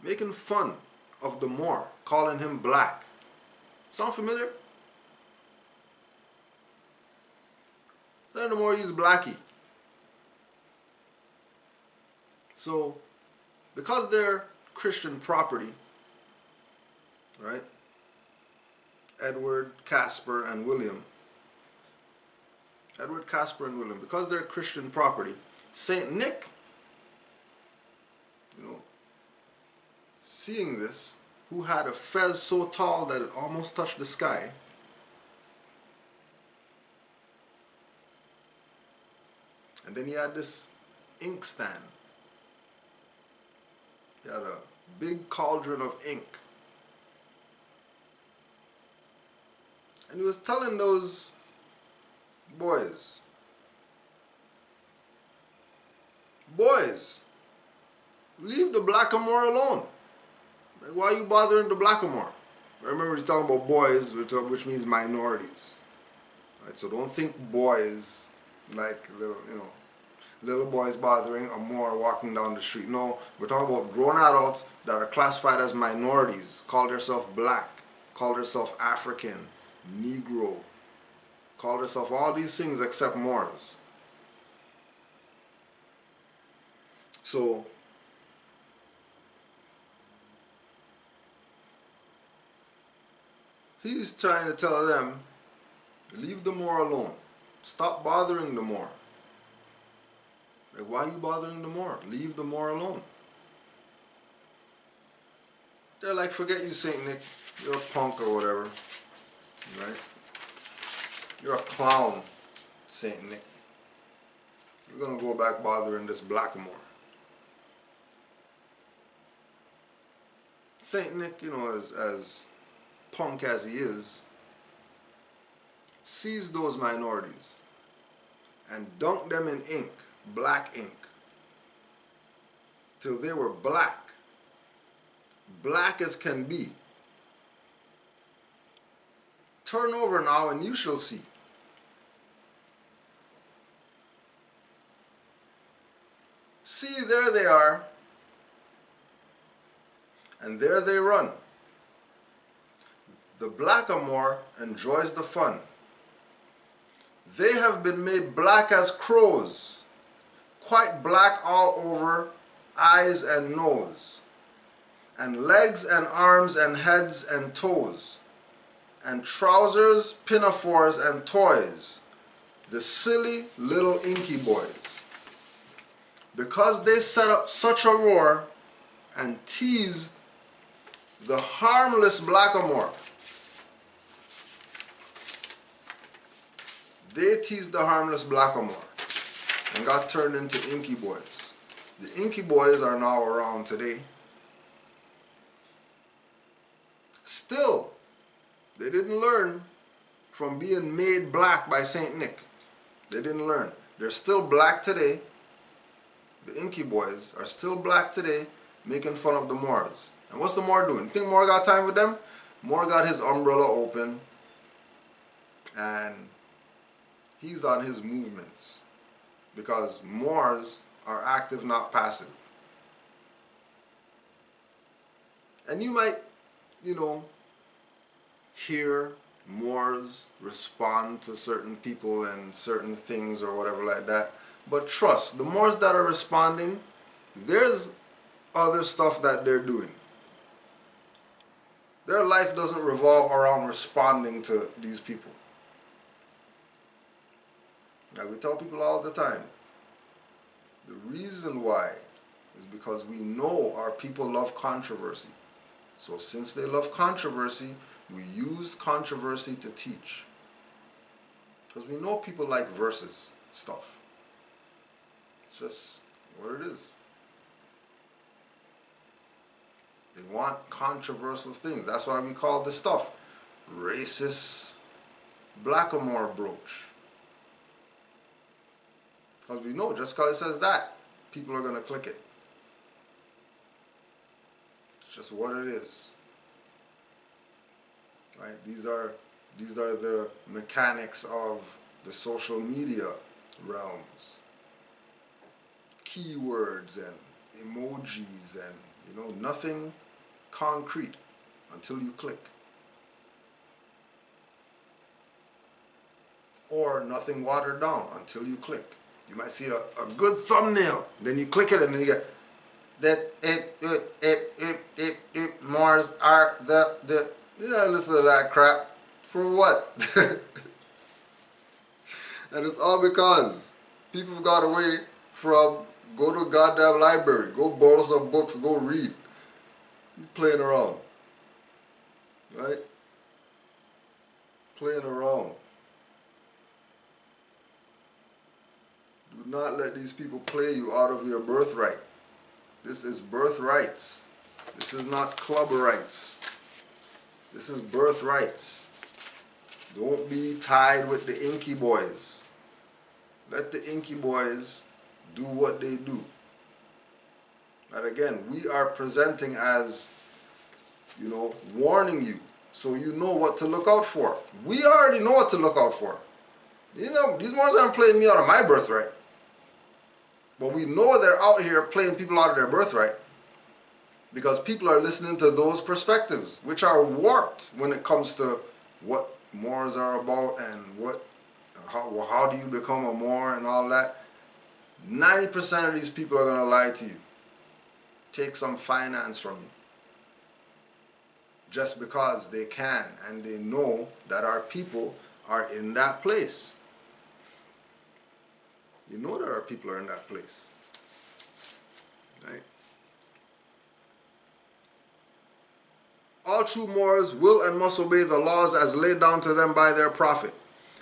Making fun of the Moor, calling him black. Sound familiar? Then the Moor used Blackie. So, because they're Christian property, right? Edward, Casper, and William. Edward, Casper, and William. Because they're Christian property, Saint Nick, you know, seeing this, who had a fez so tall that it almost touched the sky, and then he had this inkstand. He had a big cauldron of ink. And he was telling those boys, leave the Blackamoor alone. Like, why are you bothering the Blackamoor? Remember, he's talking about boys, which means minorities. Right? So don't think boys like little, little boys bothering a Moor walking down the street. No, we're talking about grown adults that are classified as minorities, call themselves black, call themselves African, Negro, call themselves all these things except Moors. So he's trying to tell them, leave the Moor alone. Stop bothering the Moor. Like, why are you bothering the Moor? Leave the Moor alone. They're like, forget you, Saint Nick. You're a punk or whatever. Right? You're a clown, Saint Nick. We're going to go back bothering this Blackamoor. Saint Nick, as punk as he is, sees those minorities and dunked them in ink, black ink, till they were black as can be. Turn over now and you shall see. See, there they are, and there they run. The Blackamoor enjoys the fun. They have been made black as crows, quite black all over, eyes and nose, and legs and arms and heads and toes, and trousers, pinafores and toys, the silly little inky boys. Because they set up such a roar and teased the harmless Blackamoor. They teased the harmless Blackamoor and got turned into inky boys. The inky boys are now around today. Still, they didn't learn from being made black by Saint Nick. They didn't learn. They're still black today. The inky boys are still black today, making fun of the Moors. And what's the Moor doing? You think Moor got time with them? Moor got his umbrella open and he's on his movements, because Moors are active, not passive. And you might, hear Moors respond to certain people and certain things or whatever like that. But trust, the Moors that are responding, there's other stuff that they're doing. Their life doesn't revolve around responding to these people. Like we tell people all the time, the reason why is because we know our people love controversy. So since they love controversy, we use controversy to teach. Because we know people like versus stuff. It's just what it is. They want controversial things. That's why we call this stuff racist Blackamoor brooch. Because we know just because it says that, people are going to click it. It's just what it is. Right? These are the mechanics of the social media realms. Keywords and emojis and nothing concrete until you click. Or nothing watered down until you click. You might see a good thumbnail, then you click it and then you get that Moors are the listen to that crap. For what? And it's all because people got away from go to a goddamn library, go borrow some books, go read. You're playing around. Right? Playing around. Do not let these people play you out of your birthright. This is birthrights. This is not club rights. This is birthrights. Don't be tied with the inky boys. Let the inky boys do what they do. And again, we are presenting as, you know, warning you so you know what to look out for. We already know what to look out for. You know, these Moors aren't playing me out of my birthright. But we know they're out here playing people out of their birthright because people are listening to those perspectives, which are warped when it comes to what Moors are about and how do you become a Moor and all that. 90% of these people are going to lie to you. Take some finance from you. Just because they can and they know that our people are in that place. You know that our people are in that place. Right? All true Moors will and must obey the laws as laid down to them by their prophet.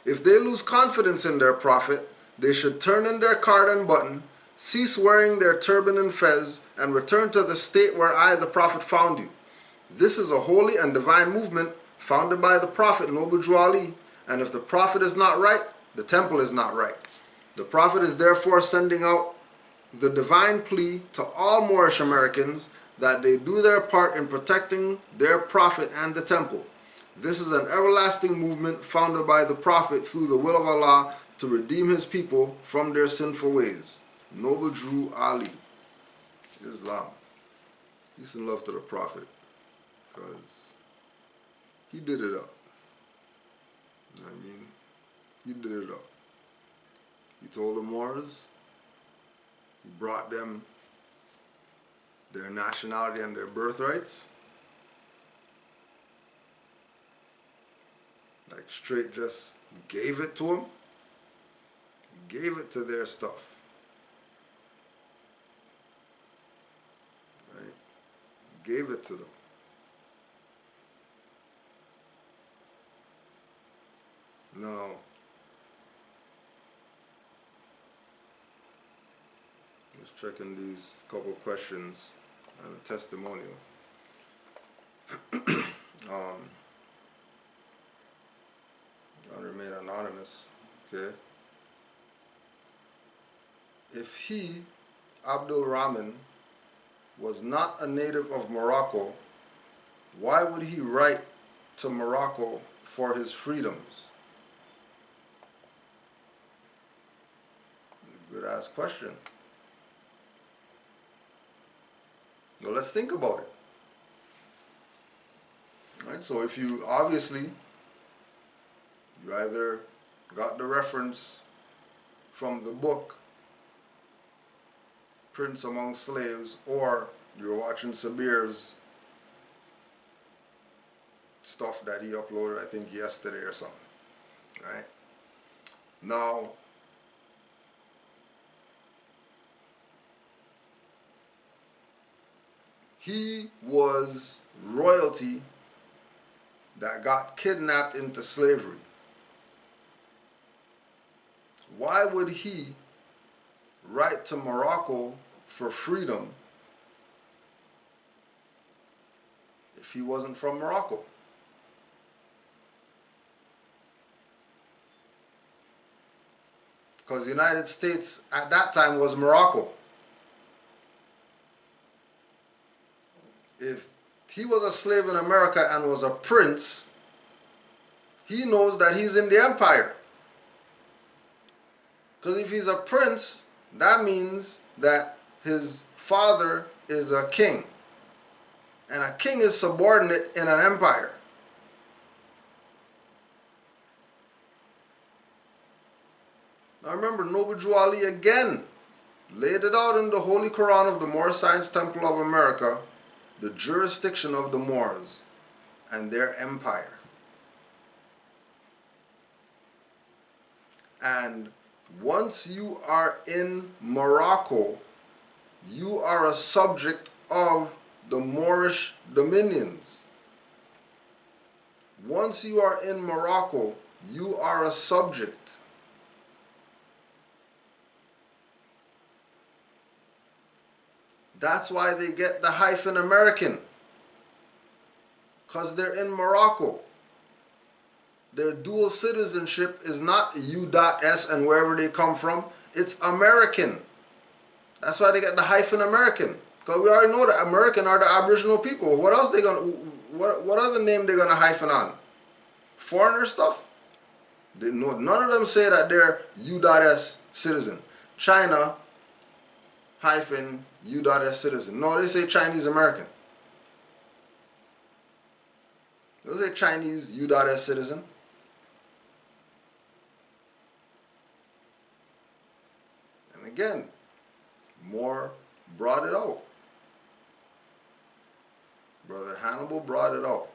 If they lose confidence in their prophet, they should turn in their card and button, cease wearing their turban and fez, and return to the state where I, the prophet, found you. This is a holy and divine movement founded by the prophet, Noble Drew Ali, and if the prophet is not right, the temple is not right. The prophet is therefore sending out the divine plea to all Moorish Americans that they do their part in protecting their prophet and the temple. This is an everlasting movement founded by the prophet through the will of Allah to redeem his people from their sinful ways. Noble Drew Ali, Islam. Peace and love to the prophet, because he did it up. You know what I mean? He did it up. He told the Moors, he brought them their nationality and their birthrights. Like straight just gave it to them. Gave it to their stuff. Right? Gave it to them. Now, let's check in these couple questions and a testimonial. I'll remain anonymous, okay? If he, Abdul Rahman, was not a native of Morocco, why would he write to Morocco for his freedoms? Good ass question. Now let's think about it. Right? So if you obviously, you either got the reference from the book Prince Among Slaves, or you're watching Sabir's stuff that he uploaded, I think yesterday or something. Right? Now, he was royalty that got kidnapped into slavery. Why would he write to Morocco for freedom if he wasn't from Morocco? Because the United States at that time was Morocco. If he was a slave in America and was a prince, he knows that he's in the empire. Because if he's a prince, that means that his father is a king. And a king is subordinate in an empire. Now remember, Noble Drew Ali again laid it out in the Holy Quran of the Moorish Science Temple of America, the jurisdiction of the Moors and their empire. And Once you are in Morocco, you are a subject of the Moorish dominions. Once you are in Morocco, you are a subject. That's why they get the hyphen American, because they're in Morocco. Their dual citizenship is not U.S. and wherever they come from, it's American. That's why they get the hyphen American, because we already know that American are the Aboriginal people. What else they gonna? What other name they gonna hyphen on? Foreigner stuff? None of them say that they're U.S. citizen. China hyphen U.S. citizen. No, they say Chinese American. They say Chinese U.S. citizen. And again, Moore brought it out. Brother Hannibal brought it out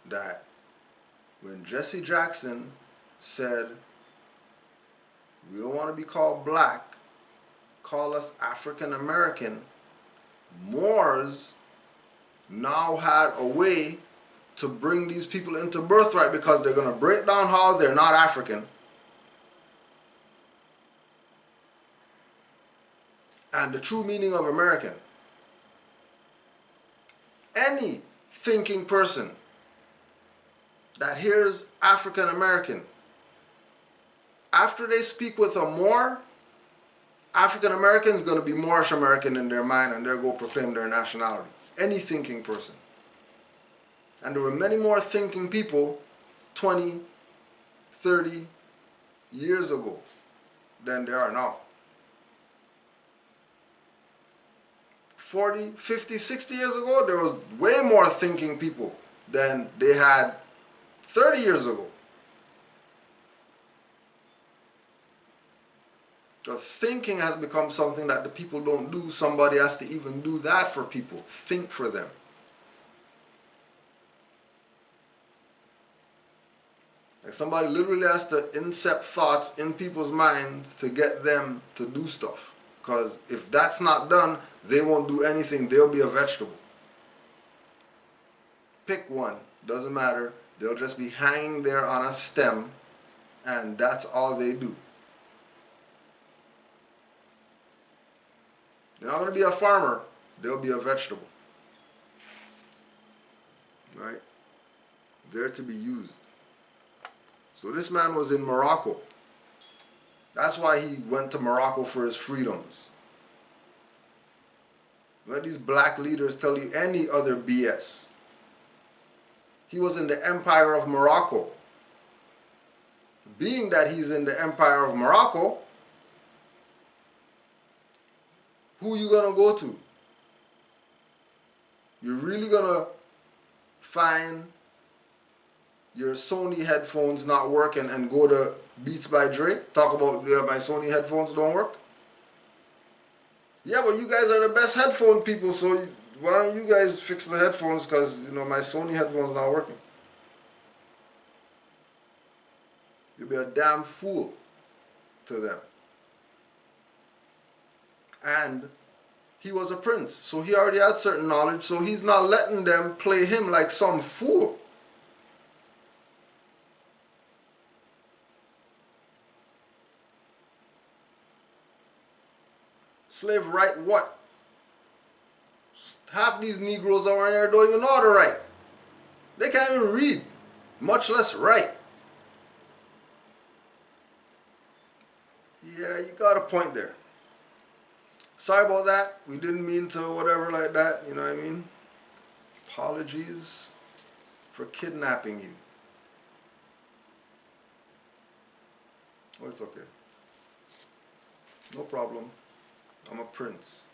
that when Jesse Jackson said, we don't want to be called black, call us African American, Moors now had a way to bring these people into birthright, because they're going to break down how they're not African. And the true meaning of American. Any thinking person that hears African American, after they speak with a Moor, African American is going to be Moorish American in their mind, and they'll go proclaim their nationality. Any thinking person. And there were many more thinking people 20, 30 years ago than there are now. 40, 50, 60 years ago, there was way more thinking people than they had 30 years ago. Because thinking has become something that the people don't do. Somebody has to even do that for people. Think for them. Like somebody literally has to incept thoughts in people's minds to get them to do stuff. Because if that's not done, they won't do anything. They'll be a vegetable. Pick one. Doesn't matter. They'll just be hanging there on a stem, and that's all they do. They're not going to be a farmer. They'll be a vegetable. Right? They're to be used. So this man was in Morocco. That's why he went to Morocco for his freedoms. Let these black leaders tell you any other BS. He was in the Empire of Morocco. Being that he's in the Empire of Morocco, who you gonna go to? You're really gonna find your Sony headphones not working and go to Beats by Dre? Talk about, yeah, my Sony headphones don't work? Yeah, but you guys are the best headphone people, so why don't you guys fix the headphones, because, you know, my Sony headphones not working. You'll be a damn fool to them. And he was a prince, so he already had certain knowledge, so he's not letting them play him like some fool. Slave right what? Half these Negroes over there don't even know how to write. They can't even read, much less write. Yeah, you got a point there. Sorry about that. We didn't mean to whatever like that, you know what I mean? Apologies for kidnapping you. Oh, it's okay. No problem. I'm a prince.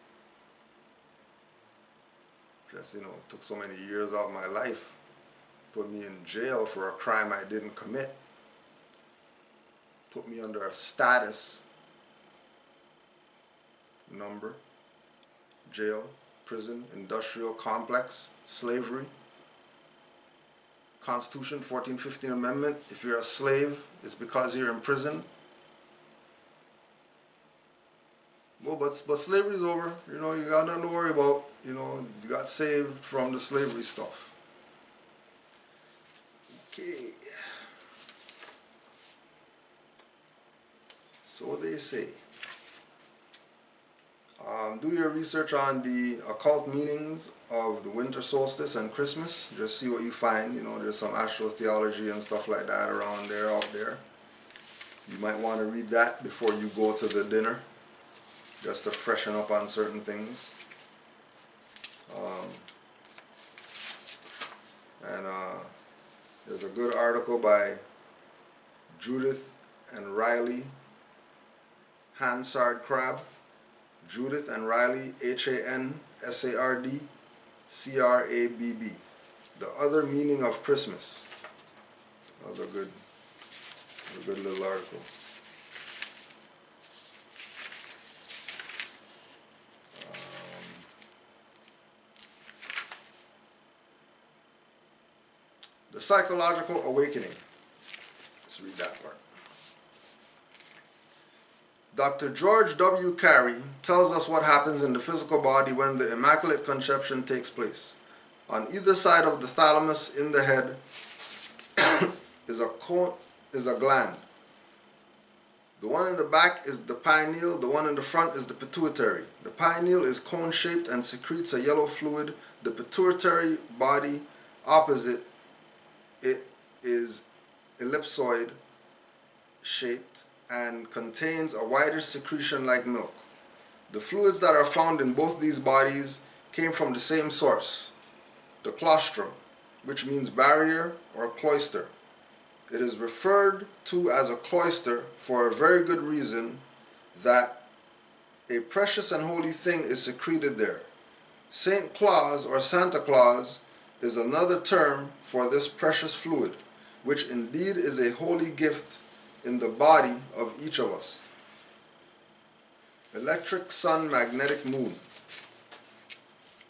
Just, you know, it took so many years of my life. Put me in jail for a crime I didn't commit. Put me under a status number. Jail, prison, industrial complex, slavery. Constitution, 1415 Amendment. If you're a slave, it's because you're in prison. Well, but slavery's over. You know, you got nothing to worry about. You know, you got saved from the slavery stuff. Okay. So they say. Do your research on the occult meanings of the winter solstice and Christmas. Just see what you find. You know, there's some astrotheology and stuff like that around there, out there. You might want to read that before you go to the dinner, just to freshen up on certain things. There's a good article by Judith and Riley Hansard Crabb. Judith and Riley, Hansardcrabb. The Other Meaning of Christmas. That was a good little article. The Psychological Awakening. Let's read that part. Dr. George W. Carey tells us what happens in the physical body when the Immaculate Conception takes place. On either side of the thalamus in the head is a gland. The one in the back is the pineal, the one in the front is the pituitary. The pineal is cone-shaped and secretes a yellow fluid. The pituitary body opposite it is ellipsoid shaped and contains a whiter secretion like milk. The fluids that are found in both these bodies came from the same source, the claustrum, which means barrier or cloister. It is referred to as a cloister for a very good reason, that a precious and holy thing is secreted there. Saint Claus or Santa Claus is another term for this precious fluid, which indeed is a holy gift in the body of each of us. Electric sun, magnetic moon.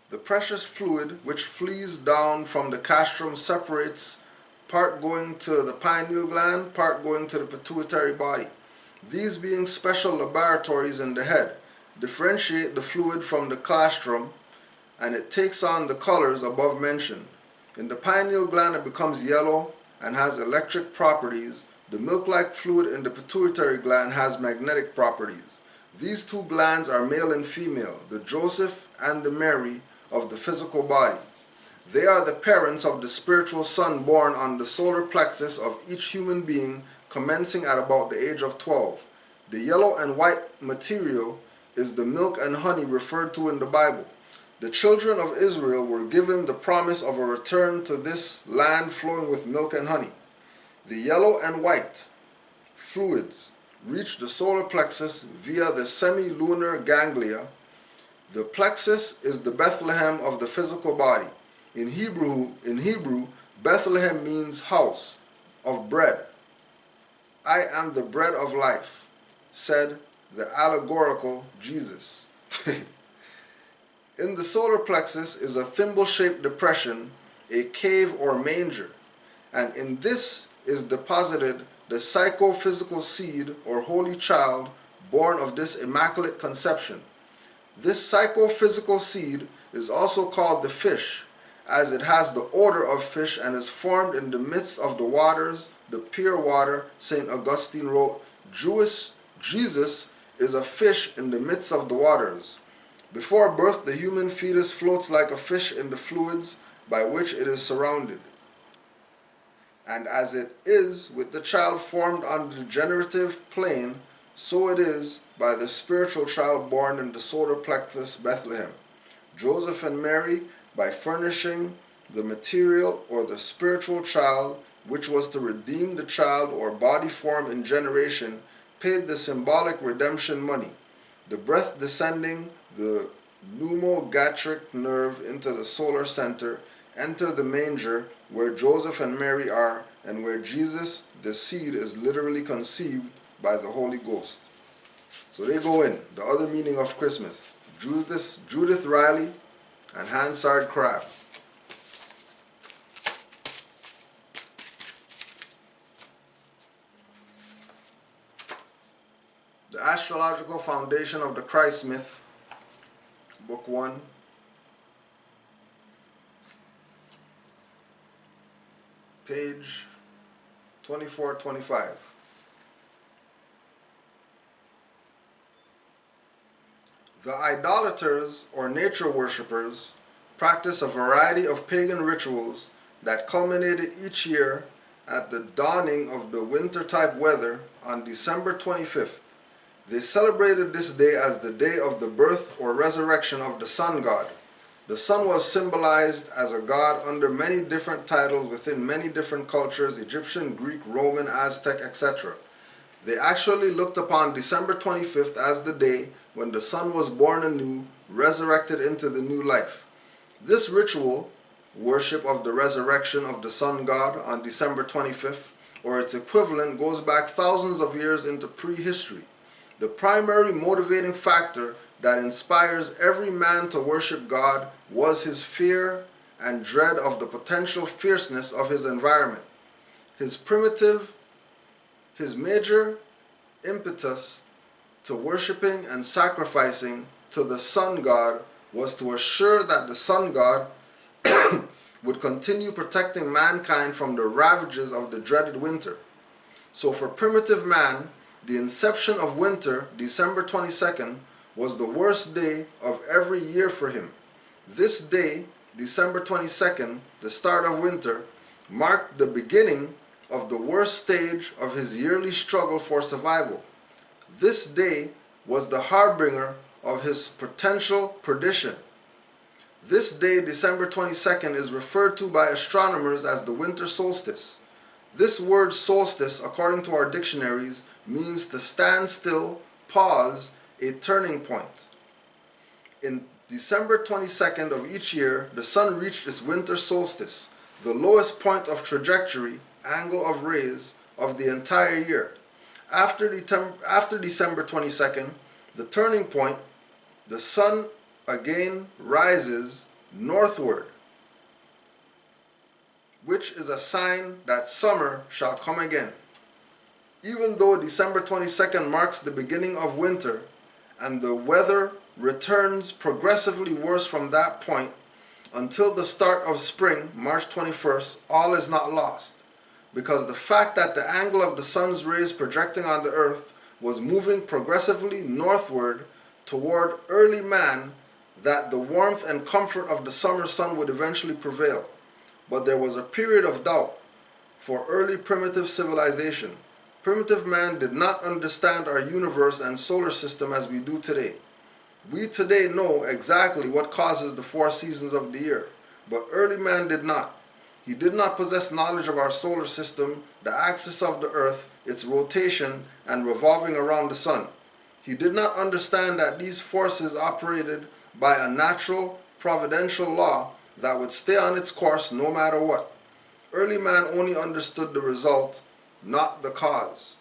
The precious fluid which flees down from the castrum separates, part going to the pineal gland, part going to the pituitary body. These, being special laboratories in the head, differentiate the fluid from the claustrum, and it takes on the colors above mentioned. In the pineal gland it becomes yellow and has electric properties. The milk-like fluid in the pituitary gland has magnetic properties. These two glands are male and female, the Joseph and the Mary of the physical body. They are the parents of the spiritual son born on the solar plexus of each human being, commencing at about the age of 12. The yellow and white material is the milk and honey referred to in the Bible. The children of Israel were given the promise of a return to this land flowing with milk and honey. The yellow and white fluids reach the solar plexus via the semi-lunar ganglia. The plexus is the Bethlehem of the physical body. In Hebrew, Bethlehem means house of bread. I am the bread of life, said the allegorical Jesus. In the solar plexus is a thimble-shaped depression, a cave or manger, and in this is deposited the psychophysical seed or holy child born of this immaculate conception. This psychophysical seed is also called the fish, as it has the odor of fish and is formed in the midst of the waters, the pure water. St. Augustine wrote, Jesus is a fish in the midst of the waters. Before birth, the human fetus floats like a fish in the fluids by which it is surrounded. And as it is with the child formed on the generative plane, so it is by the spiritual child born in the solar plexus Bethlehem. Joseph and Mary, by furnishing the material or the spiritual child, which was to redeem the child or body form in generation, paid the symbolic redemption money. The breath descending the pneumogastric nerve into the solar center, enter the manger where Joseph and Mary are, and where Jesus, the seed, is literally conceived by the Holy Ghost. So they go in. The Other Meaning of Christmas. Judith Riley and Hansard Crabb. The Astrological Foundation of the Christ Myth, Book 1. Page 24-25. The idolaters or nature worshippers practice a variety of pagan rituals that culminated each year at the dawning of the winter-type weather on December 25th. They celebrated this day as the day of the birth or resurrection of the sun god. The sun was symbolized as a god under many different titles within many different cultures: Egyptian, Greek, Roman, Aztec, etc. They actually looked upon December 25th as the day when the sun was born anew, resurrected into the new life. This ritual, worship of the resurrection of the sun god on December 25th, or its equivalent, goes back thousands of years into prehistory. The primary motivating factor that inspires every man to worship God was his fear and dread of the potential fierceness of his environment. His major impetus to worshiping and sacrificing to the sun god was to assure that the sun god would continue protecting mankind from the ravages of the dreaded winter. So for primitive man, the inception of winter, December 22nd, was the worst day of every year for him. This day, December 22nd, the start of winter, marked the beginning of the worst stage of his yearly struggle for survival. This day was the harbinger of his potential perdition. This day, December 22nd, is referred to by astronomers as the winter solstice. This word solstice, according to our dictionaries, means to stand still, pause, a turning point. In December 22nd of each year, the sun reached its winter solstice, the lowest point of trajectory, angle of rays, of the entire year. After December 22nd, the turning point, the sun again rises northward, which is a sign that summer shall come again. Even though December 22nd marks the beginning of winter, and the weather returns progressively worse from that point until the start of spring, March 21st, all is not lost, because the fact that the angle of the sun's rays projecting on the earth was moving progressively northward toward early man, that the warmth and comfort of the summer sun would eventually prevail. But there was a period of doubt for early primitive civilization. Primitive man did not understand our universe and solar system as we do today. We today know exactly what causes the 4 seasons of the year, but early man did not. He did not possess knowledge of our solar system, the axis of the earth, its rotation, and revolving around the sun. He did not understand that these forces operated by a natural, providential law that would stay on its course no matter what. Early man only understood the result, not the cause.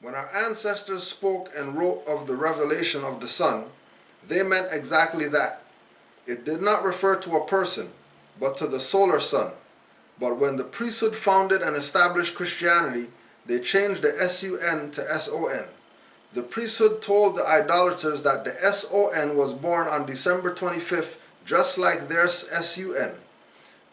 When our ancestors spoke and wrote of the revelation of the sun, they meant exactly that. It did not refer to a person, but to the solar sun. But when the priesthood founded and established Christianity, they changed the S-U-N to S-O-N. The priesthood told the idolaters that the S-O-N was born on December 25th, just like their S-U-N.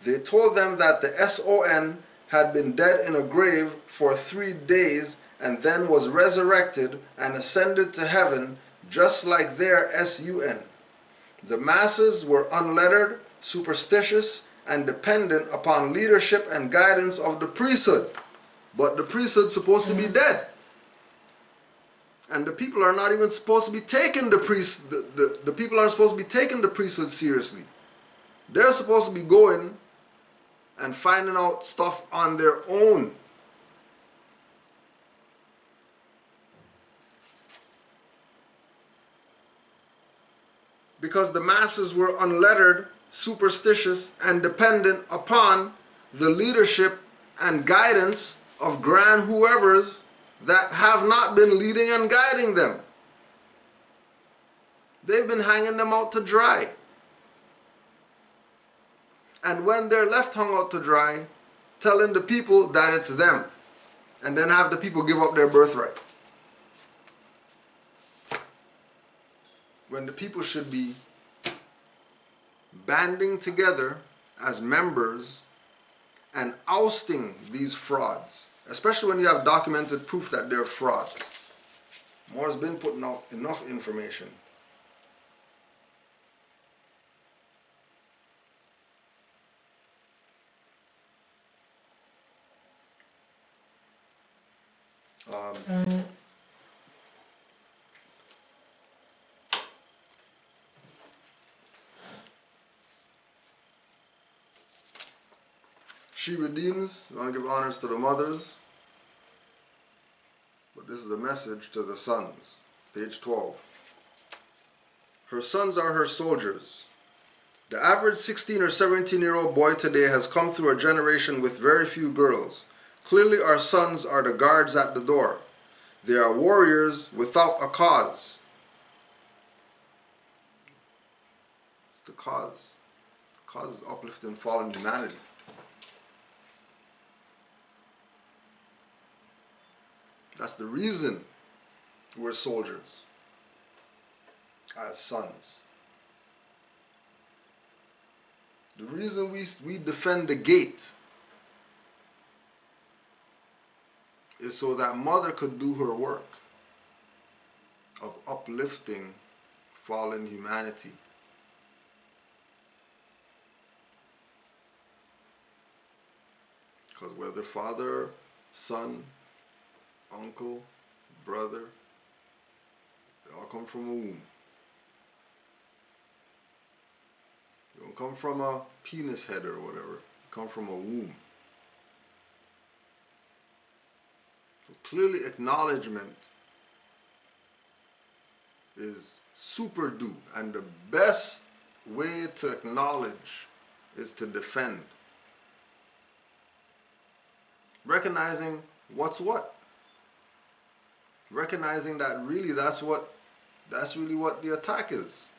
They told them that the S-O-N had been dead in a grave for 3 days and then was resurrected and ascended to heaven, just like their S-U-N. The masses were unlettered, superstitious, and dependent upon leadership and guidance of the priesthood. But the priesthood's supposed to be dead. And the people are not even supposed to be taking the people aren't supposed to be taking the priesthood seriously. They're supposed to be going and finding out stuff on their own. Because the masses were unlettered, superstitious, and dependent upon the leadership and guidance of grand whoever's that have not been leading and guiding them. They've been hanging them out to dry. And when they're left hung out to dry, telling the people that it's them, and then have the people give up their birthright. When the people should be banding together as members and ousting these frauds, especially when you have documented proof that they're frauds. Moore's been putting out enough information. She redeems. You want to give honors to the mothers. But this is a message to the sons. Page 12. Her sons are her soldiers. The average 16 or 17-year-old boy today has come through a generation with very few girls. Clearly our sons are the guards at the door. They are warriors without a cause. It's the cause. The cause is uplifting fallen humanity. That's the reason we're soldiers as sons. The reason we defend the gate is so that mother could do her work of uplifting fallen humanity. Because whether father, son, uncle, brother, they all come from a womb. You don't come from a penis head or whatever. You come from a womb. So clearly acknowledgement is super due, and the best way to acknowledge is to defend. Recognizing what's what. Recognizing that really that's really what the attack is.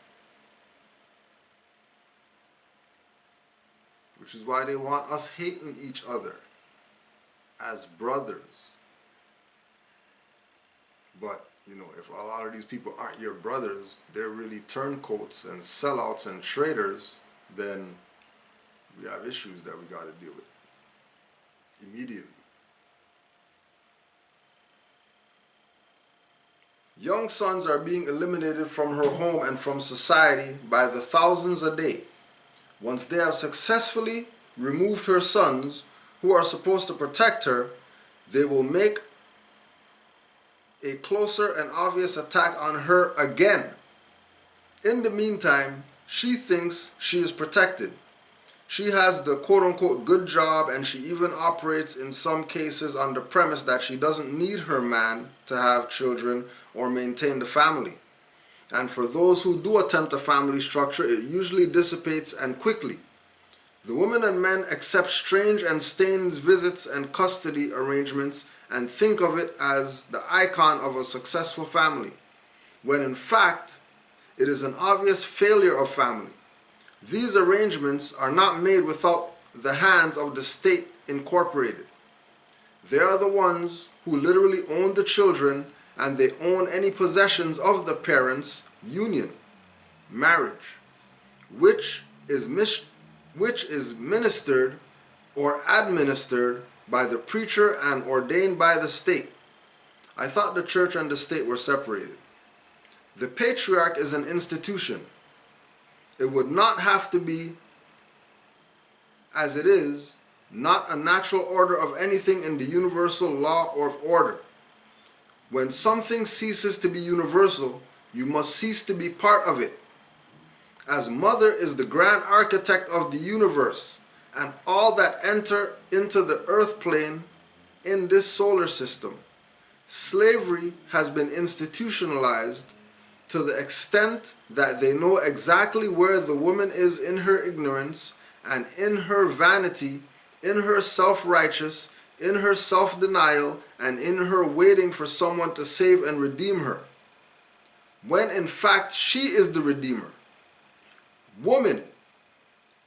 Which is why they want us hating each other as brothers. But, you know, if a lot of these people aren't your brothers, they're really turncoats and sellouts and traitors, then we have issues that we got to deal with immediately. Young sons are being eliminated from her home and from society by the thousands a day. Once they have successfully removed her sons, who are supposed to protect her, they will make a closer and obvious attack on her again. In the meantime, she thinks she is protected. She has the quote-unquote good job, and she even operates in some cases on the premise that she doesn't need her man to have children or maintain the family. And for those who do attempt a family structure, it usually dissipates and quickly. The women and men accept strange and strange visits and custody arrangements and think of it as the icon of a successful family, when in fact it is an obvious failure of family. These arrangements are not made without the hands of the state incorporated. They are the ones who literally own the children, and they own any possessions of the parents' union, marriage, which is ministered or administered by the preacher and ordained by the state. I thought the church and the state were separated. The patriarch is an institution. It would not have to be, as it is, not a natural order of anything in the universal law or order. When something ceases to be universal, you must cease to be part of it. As mother is the grand architect of the universe and all that enter into the earth plane in this solar system, slavery has been institutionalized to the extent that they know exactly where the woman is in her ignorance and in her vanity, in her self-righteous, in her self-denial, and in her waiting for someone to save and redeem her, when in fact she is the redeemer. Woman,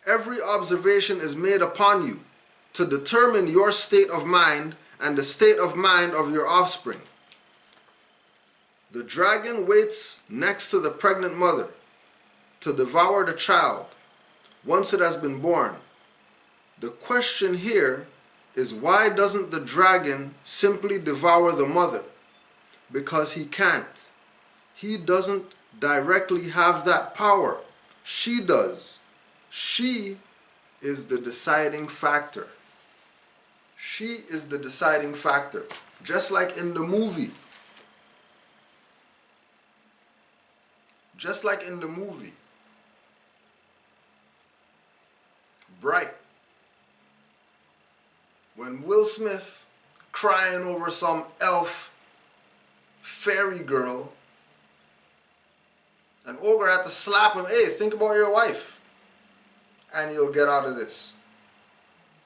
every observation is made upon you to determine your state of mind and the state of mind of your offspring. The dragon waits next to the pregnant mother to devour the child once it has been born. The question here is, why doesn't the dragon simply devour the mother? Because he can't. He doesn't directly have that power. She does. She is the deciding factor. She is the deciding factor. Just like in the movie. Just like in the movie. Bright. When Will Smith crying over some elf fairy girl, and Ogre had to slap him, hey, think about your wife, and you'll get out of this.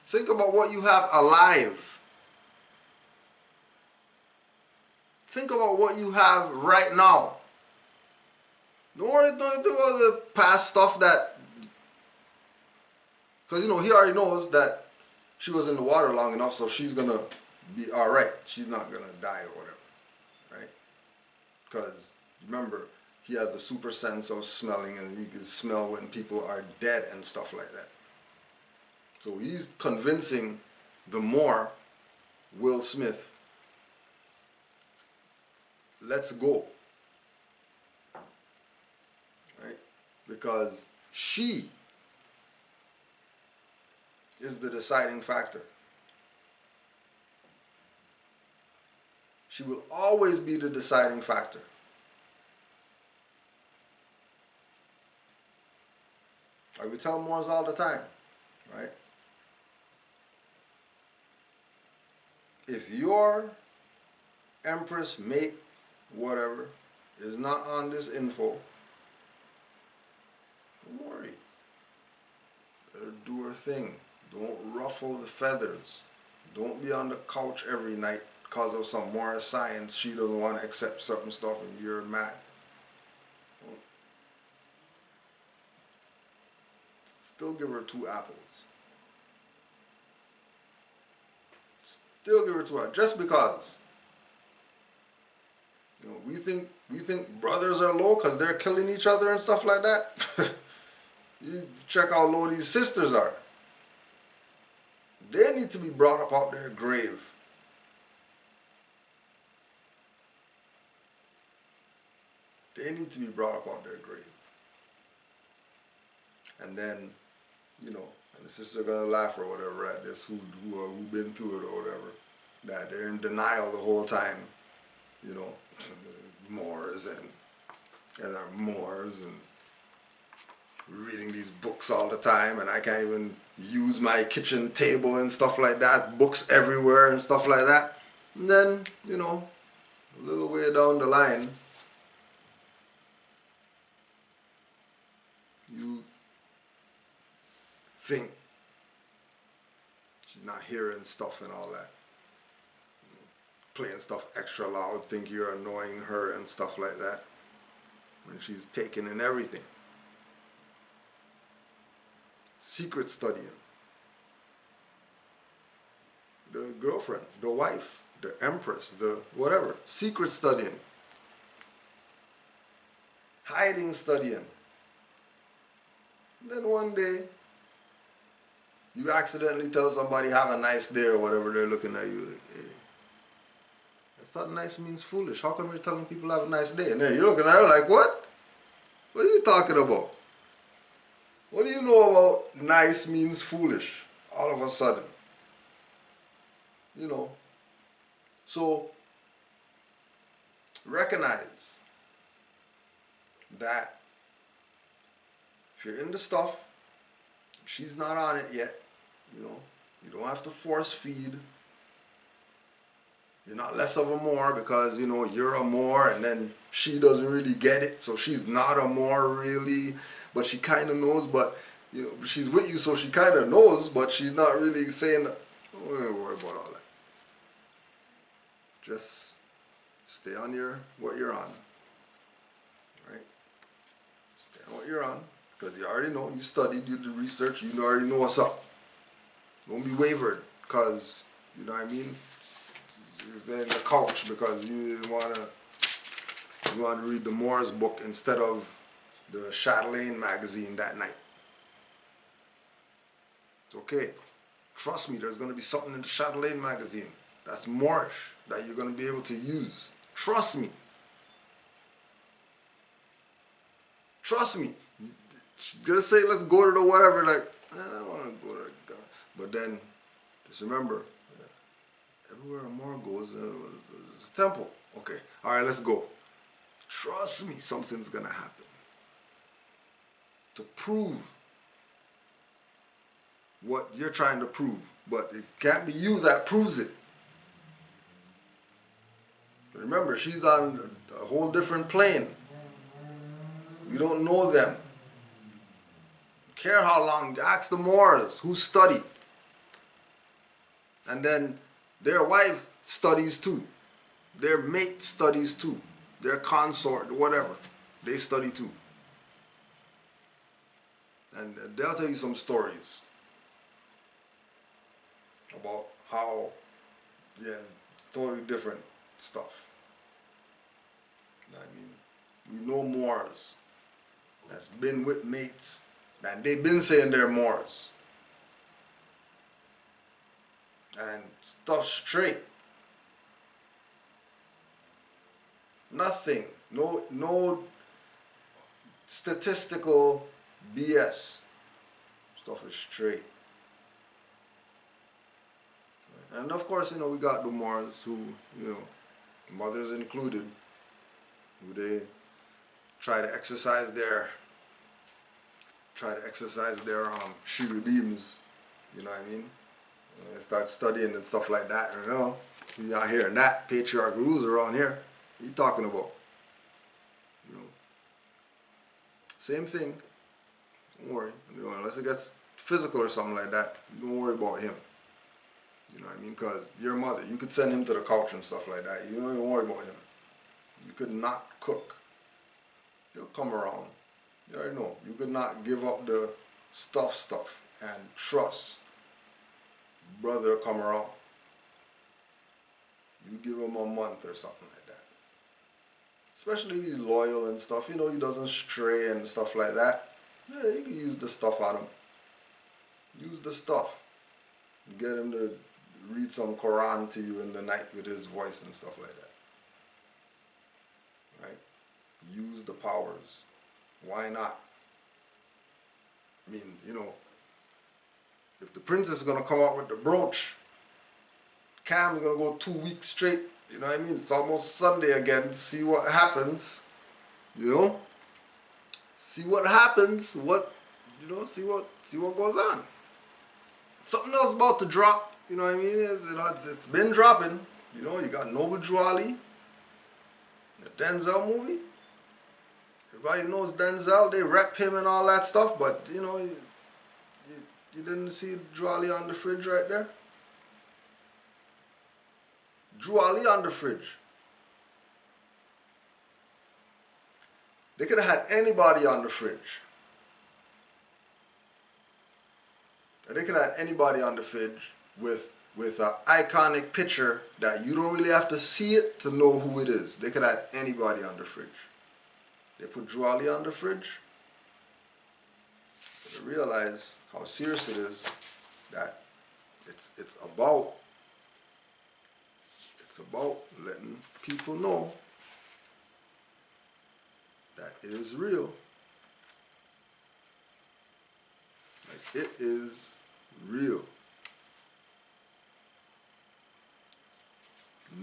Think about what you have alive. Think about what you have right now. Don't worry about the past stuff that, because, you know, he already knows that she was in the water long enough, so she's going to be all right. She's not going to die or whatever, right? Because, remember, he has the super sense of smelling, and he can smell when people are dead and stuff like that. So he's convincing the Moor, Will Smith, let's go. Right? Because she is the deciding factor. She will always be the deciding factor. Like we tell Moors all the time, right? If your Empress, mate, whatever, is not on this info, don't worry. Let her do her thing. Don't ruffle the feathers. Don't be on the couch every night because of some more science. She doesn't want to accept certain stuff and you're mad. Don't. Still give her 2 apples. Still give her 2 apples. Just because. You know, we think brothers are low because they're killing each other and stuff like that. You check how low these sisters are. They need to be brought up out their grave. They need to be brought up out their grave. And then, you know, and the sisters are going to laugh or whatever at this, who've been through it or whatever. That they're in denial the whole time. You know, Moors and our Moors and reading these books all the time, and I can't even use my kitchen table and stuff like that, books everywhere and stuff like that. And then, you know, a little way down the line, you think she's not hearing stuff and all that. Playing stuff extra loud, think you're annoying her and stuff like that, when she's taking in everything. Secret studying. The girlfriend, the wife, the Empress, the whatever. Secret studying. Hiding studying. And then one day, you accidentally tell somebody have a nice day or whatever, they're looking at you like, hey, I thought nice means foolish. How come you're telling people have a nice day? And then you're looking at her like, what? What are you talking about? What do you know about nice means foolish all of a sudden? You know. So, recognize that if you're into stuff, she's not on it yet, you know, you don't have to force feed. You're not less of a Moor because, you know, you're a Moor and then she doesn't really get it, so she's not a Moor really, but she kind of knows, but, you know, she's with you, so she kind of knows, but she's not really saying, don't worry about all that. Just stay on what you're on, right? Stay on what you're on, because you already know, you studied, you did research, you already know what's up. Don't be wavered, because, you know what I mean, you're in the couch because you want to read the Moors book instead of the Chatelaine magazine that night. It's okay. Trust me, there's going to be something in the Chatelaine magazine that's Moorish that you're going to be able to use. Trust me. Trust me. She's going to say, let's go to the whatever, like, man, I don't want to go to the God. But then, just remember, everywhere a Moor goes, there's a temple. Okay, all right, let's go. Trust me, something's going to happen. To prove what you're trying to prove. But it can't be you that proves it. Remember, she's on a whole different plane. You don't know them. Care how long, ask the Moors who study. And then their wife studies too. Their mate studies too. Their consort, whatever, they study too. And they'll tell you some stories about how, yeah, it's totally different stuff. I mean, we know Moors that's been with mates, and they've been saying they're Moors. And stuff straight. Nothing. No statistical BS. Stuff is straight. And of course, you know, we got the Moors who, you know, mothers included, who they try to exercise their she redeems, you know what I mean? They start studying and stuff like that, you know. You're not hearing that. Patriarch rules around here. What are you talking about? You know. Same thing. Don't worry. You know, unless it gets physical or something like that, don't worry about him. You know what I mean? Because your mother, you could send him to the couch and stuff like that. You don't even worry about him. You could not cook. He'll come around. You already know. You could not give up the stuff and trust. Brother come around. You give him a month or something like that. Especially if he's loyal and stuff. You know, he doesn't stray and stuff like that. Yeah, you can use the stuff on him. Use the stuff. Get him to read some Quran to you in the night with his voice and stuff like that. Right? Use the powers. Why not? I mean, you know, if the princess is going to come out with the brooch, Cam is going to go 2 weeks straight. You know what I mean? It's almost Sunday again. See what happens. You know? See what happens. What, you know, see what goes on. Something else about to drop. You know what I mean? It's been dropping. You know, you got Noble Drew Ali, the Denzel movie. Everybody knows Denzel. They rep him and all that stuff. But, you know, you didn't see Drew Ali on the fridge right there? Drew Ali on the fridge. They could have had anybody on the fridge. They could have had anybody on the fridge with an iconic picture that you don't really have to see it to know who it is. They could have had anybody on the fridge. They put Drew Ali on the fridge. But they realize how serious it is, that it's about letting people know that it is real. Like, it is real.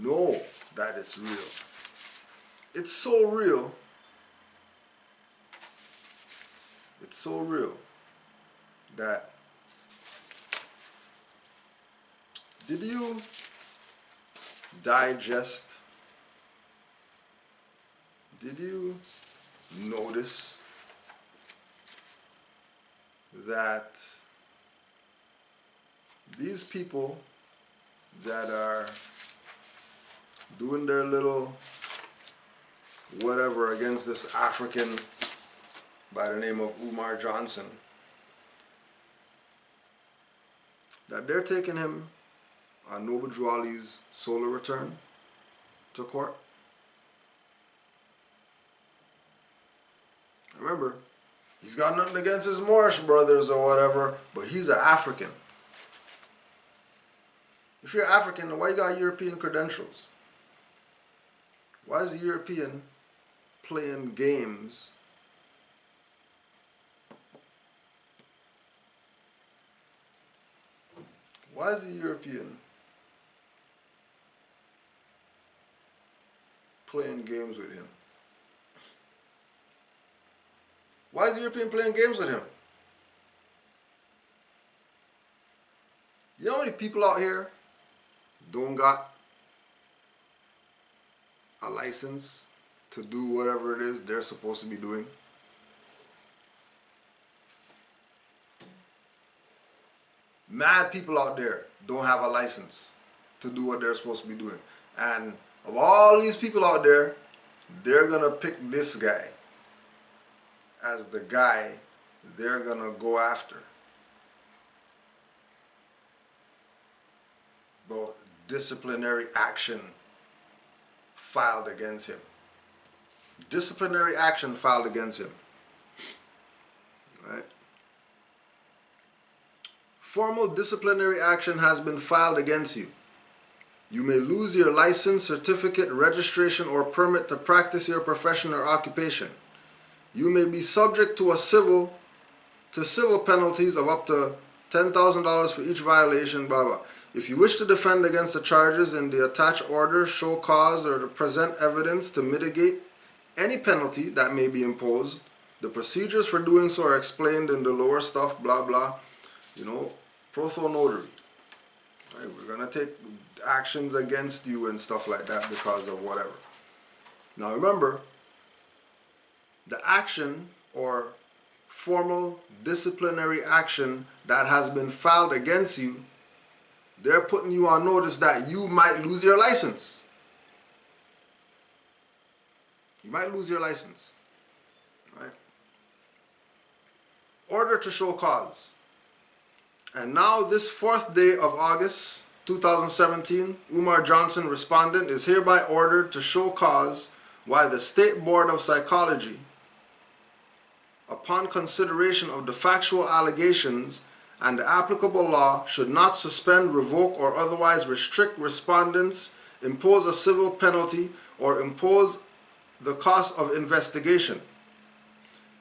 Know that it's real. It's so real. It's so real that, did you digest, did you notice that these people that are doing their little whatever against this African by the name of Umar Johnson, that they're taking him on Noble Drew Ali's solo return to court. Remember, he's got nothing against his Moorish brothers or whatever, but he's an African. If you're African, then why you got European credentials? Why is a European playing games Why is a European playing games with him? Why is the European playing games with him? You know how many people out here don't got a license to do whatever it is they're supposed to be doing? Mad people out there don't have a license to do what they're supposed to be doing. And of all these people out there, they're going to pick this guy as the guy they're going to go after. But disciplinary action filed against him. Disciplinary action filed against him. Right? Formal disciplinary action has been filed against you. You may lose your license, certificate, registration, or permit to practice your profession or occupation. You may be subject to civil penalties of up to $10,000 for each violation, blah, blah. If you wish to defend against the charges in the attached order, show cause, or to present evidence to mitigate any penalty that may be imposed, the procedures for doing so are explained in the lower stuff, blah, blah. You know, protho notary. Right? We're going to take actions against you and stuff like that because of whatever. Now remember, the action or formal disciplinary action that has been filed against you, they're putting you on notice that you might lose your license. You might lose your license. Right? Order to show cause. And now this 4th day of August 2017, Umar Johnson, respondent, is hereby ordered to show cause why the State Board of Psychology, upon consideration of the factual allegations and the applicable law, should not suspend, revoke, or otherwise restrict respondents, impose a civil penalty, or impose the cost of investigation.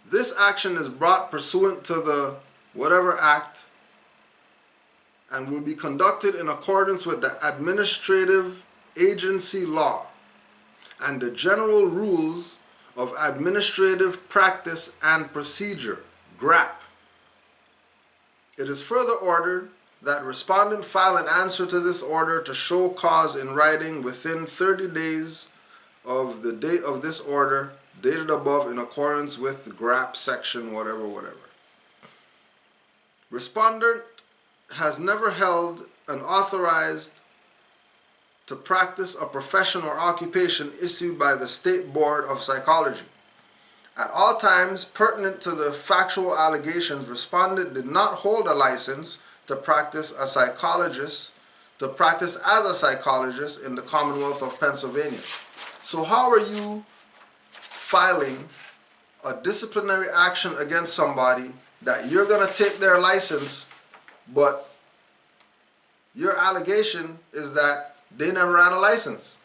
This action is brought pursuant to the whatever act and will be conducted in accordance with the administrative agency law and the general rules of administrative practice and procedure, GRAP. It is further ordered that respondent file an answer to this order to show cause in writing within 30 days of the date of this order, dated above in accordance with GRAP section whatever. Respondent has never held an authorized to practice a profession or occupation issued by the State Board of Psychology. At all times pertinent to the factual allegations, respondent did not hold a license to practice as a psychologist in the Commonwealth of Pennsylvania. So how are you filing a disciplinary action against somebody that you're going to take their license, but your allegation is that they never had a license?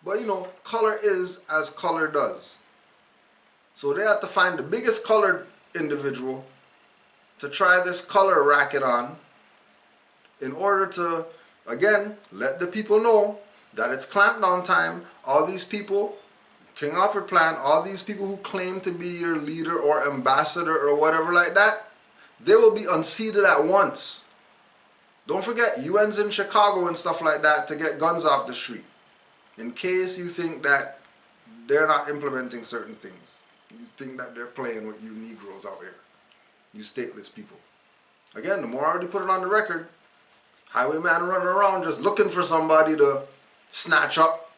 But you know, color is as color does. So they have to find the biggest colored individual to try this color racket on in order to, again, let the people know that it's clampdown time. All these people, King Alfred plan, all these people who claim to be your leader or ambassador or whatever like that, they will be unseated at once. Don't forget, UN's in Chicago and stuff like that to get guns off the street, in case you think that they're not implementing certain things. You think that they're playing with you Negroes out here, you stateless people. Again, the more I already put it on the record, highwayman running around just looking for somebody to snatch up.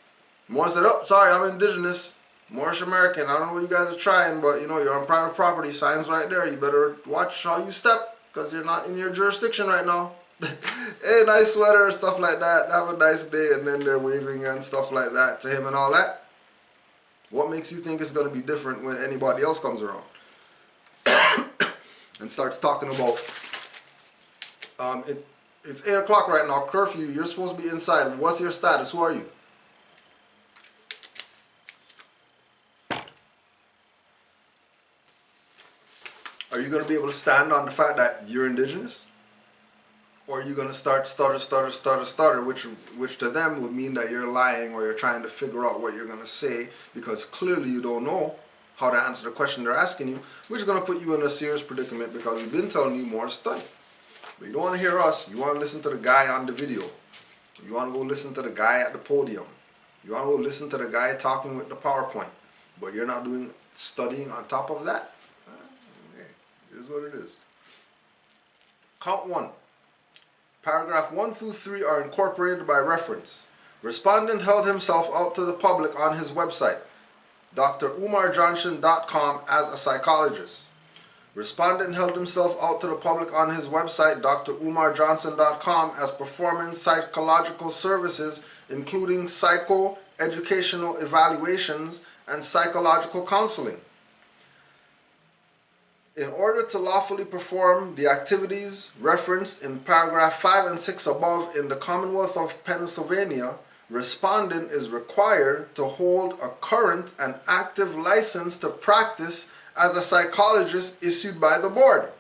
More said, oh, sorry, I'm indigenous. Moorish American, I don't know what you guys are trying, but you know, you're on private property, signs right there. You better watch how you step, because you're not in your jurisdiction right now. Hey, nice sweater, stuff like that. Have a nice day. And then they're waving and stuff like that to him and all that. What makes you think it's going to be different when anybody else comes around and starts talking about it's 8 o'clock right now, curfew, you're supposed to be inside. What's your status? Who are you? Are you going to be able to stand on the fact that you're indigenous? Or are you going to start stutter, which to them would mean that you're lying or you're trying to figure out what you're going to say because clearly you don't know how to answer the question they're asking you, which is going to put you in a serious predicament because we've been telling you more to study. But you don't want to hear us. You want to listen to the guy on the video. You want to go listen to the guy at the podium. You want to go listen to the guy talking with the PowerPoint. But you're not doing studying on top of that. Okay, it is what it is. Count 1. Paragraph 1 through 3 are incorporated by reference. Respondent held himself out to the public on his website, drumarjohnson.com, as a psychologist. Respondent held himself out to the public on his website, drumarjohnson.com, as performing psychological services, including psycho-educational evaluations and psychological counseling. In order to lawfully perform the activities referenced in paragraph 5 and 6 above in the Commonwealth of Pennsylvania, respondent is required to hold a current and active license to practice as a psychologist issued by the board.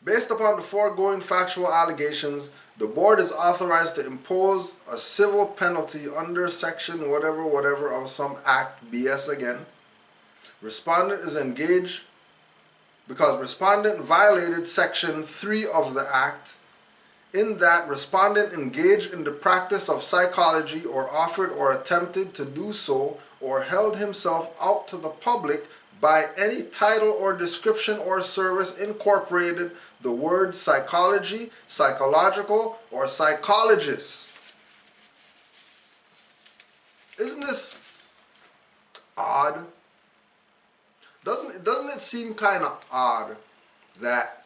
Based upon the foregoing factual allegations, the board is authorized to impose a civil penalty under section whatever of some act, BS again. Respondent is engaged because respondent violated section 3 of the act, in that respondent engaged in the practice of psychology or offered or attempted to do so or held himself out to the public by any title or description or service incorporated the word psychology, psychological, or psychologist. Isn't this odd? Doesn't it seem kind of odd that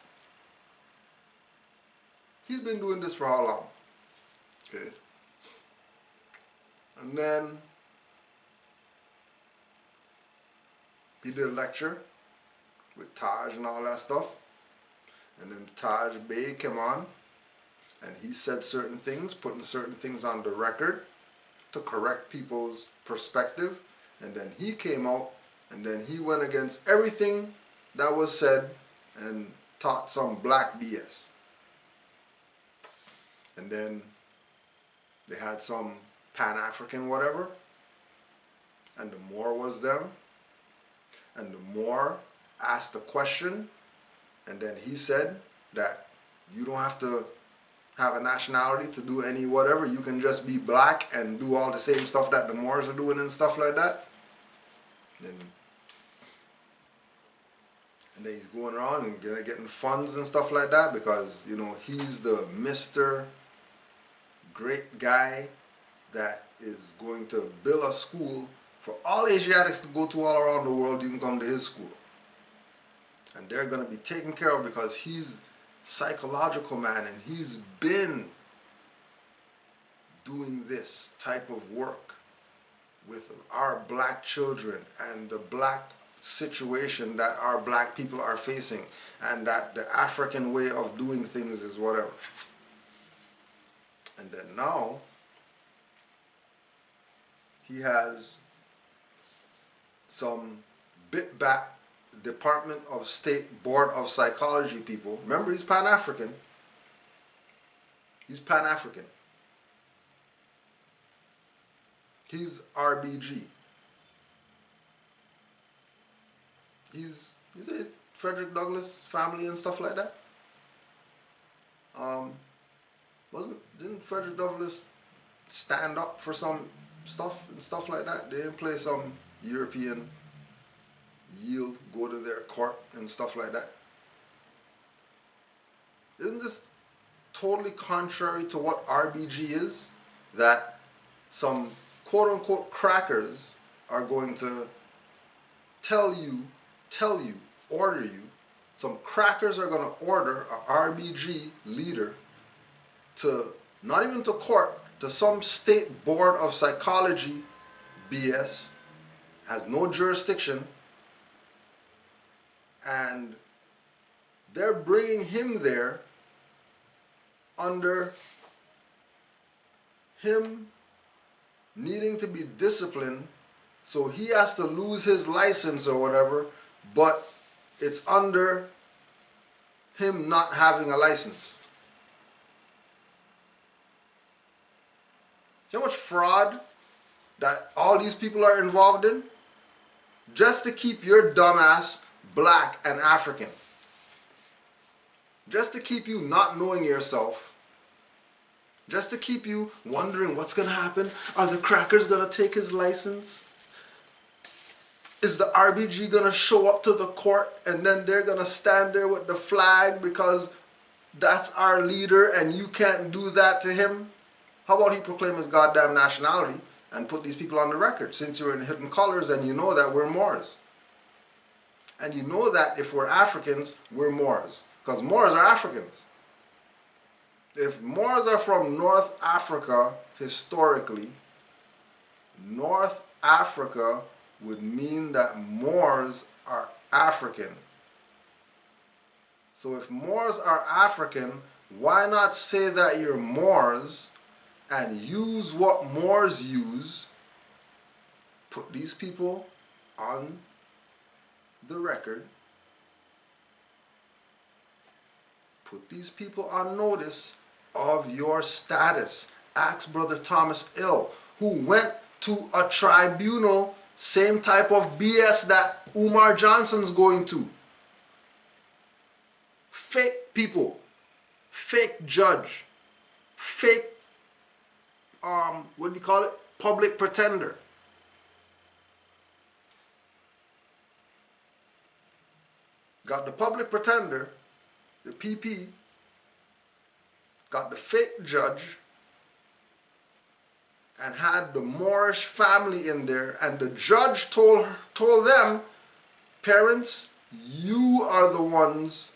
he's been doing this for how long? Okay. And then he did a lecture with Taj and all that stuff. And then Taj Bey came on and he said certain things, putting certain things on the record to correct people's perspective. And then he came out and then he went against everything that was said and taught some black BS. And then they had some Pan-African whatever, and the Moor was there, and the Moor asked the question, and then he said that you don't have to have a nationality to do any whatever, you can just be black and do all the same stuff that the Moors are doing and stuff like that. And then he's going around and getting funds and stuff like that because, you know, he's the Mr. Great guy that is going to build a school for all Asiatics to go to all around the world. You can come to his school. And they're going to be taken care of because he's psychological man and he's been doing this type of work with our black children and the black situation that our black people are facing, and that the African way of doing things is whatever. And then now he has some bit back Department of State Board of Psychology people. Remember, he's Pan-African. He's Pan-African. He's RBG. He's a Frederick Douglass family and stuff like that. Didn't Frederick Douglass stand up for some stuff and stuff like that? They didn't play some European yield, go to their court and stuff like that. Isn't this totally contrary to what RBG is? That some quote-unquote crackers are going to tell you, order you. Some crackers are going to order a RBG leader to, not even to court, to some state board of psychology BS, has no jurisdiction, and they're bringing him there under him needing to be disciplined, so he has to lose his license or whatever, but it's under him not having a license. See how much fraud that all these people are involved in? Just to keep your dumbass black and African. Just to keep you not knowing yourself. Just to keep you wondering what's going to happen. Are the crackers going to take his license? Is the RBG going to show up to the court and then they're going to stand there with the flag because that's our leader and you can't do that to him? How about he proclaim his goddamn nationality and put these people on the record, since you're in hidden colors and you know that we're Moors. And you know that if we're Africans, we're Moors. Because Moors are Africans. If Moors are from North Africa, historically, North Africa would mean that Moors are African. So if Moors are African, why not say that you're Moors and use what Moors use, put these people on the record, put these people on notice of your status. Ask Brother Thomas Ill, who went to a tribunal, same type of BS that Umar Johnson's going to. Fake people, fake judge, fake, what do you call it? Public pretender. Got the public pretender, the PP, got the fake judge, and had the Moorish family in there, and the judge told them, parents, you are the ones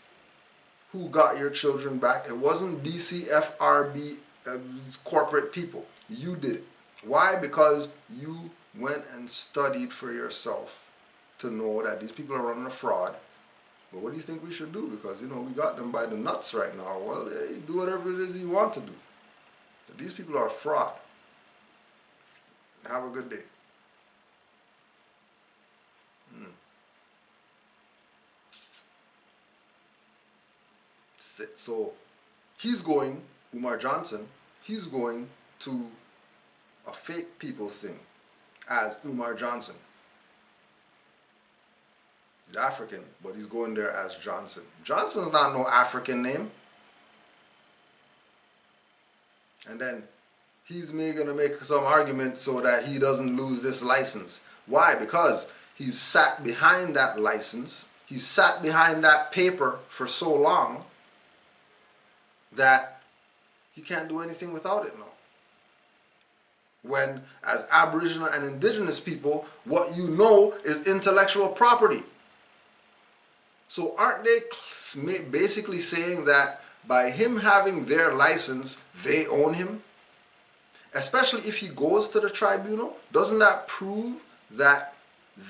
who got your children back. It wasn't DCFRB corporate people. You did it. Why? Because you went and studied for yourself to know that these people are running a fraud. But what do you think we should do? Because, you know, we got them by the nuts right now. Well, hey, do whatever it is you want to do. But these people are fraud. Have a good day. So he's going, Umar Johnson, he's going to a fake people's thing as Umar Johnson. He's African, but he's going there as Johnson. Johnson's not no African name. And then he's going to make some argument so that he doesn't lose this license. Why? Because he's sat behind that license. He's sat behind that paper for so long that he can't do anything without it now. When, as Aboriginal and Indigenous people, what you know is intellectual property. So aren't they basically saying that by him having their license, they own him? Especially if he goes to the tribunal, doesn't that prove that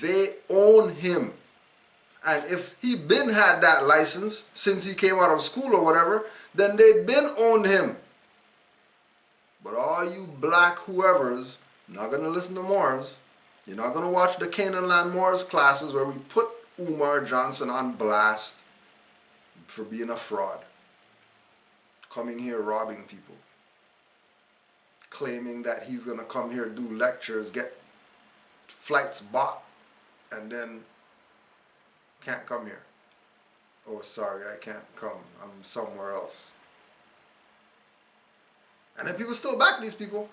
they own him? And if he been had that license since he came out of school or whatever, then they been owned him. But all you black whoever's not going to listen to Moors. You're not going to watch the Canaanland Moors classes where we put Umar Johnson on blast for being a fraud. Coming here robbing people. Claiming that he's going to come here, do lectures, get flights bought, and then can't come here. Oh, sorry, I can't come. I'm somewhere else. And then people still back these people.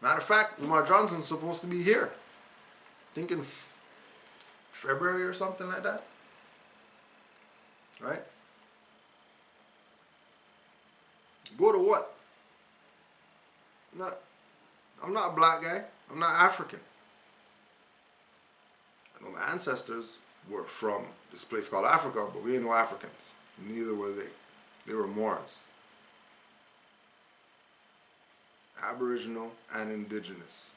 Matter of fact, Umar Johnson's supposed to be here. I think in February or something like that. Right? Go to what? I'm not a black guy. I'm not African. I know my ancestors were from this place called Africa, but we ain't no Africans. Neither were they. They were Moors. Aboriginal and indigenous.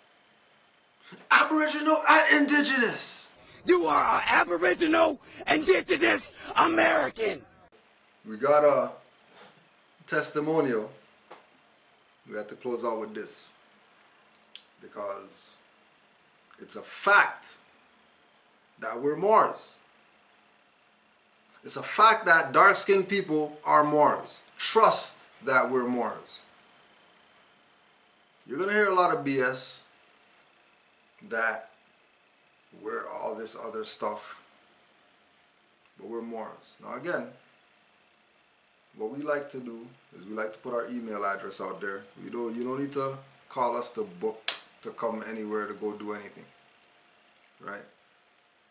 Aboriginal and indigenous! You are an Aboriginal, indigenous American. We got a testimonial. We have to close out with this, because it's a fact that we're Moors. It's a fact that dark-skinned people are Moors. Trust that we're Moors. You're going to hear a lot of BS that we're all this other stuff, but we're Moors. Now again, what we like to do is we like to put our email address out there. You don't need to call us to book to come anywhere to go do anything, right?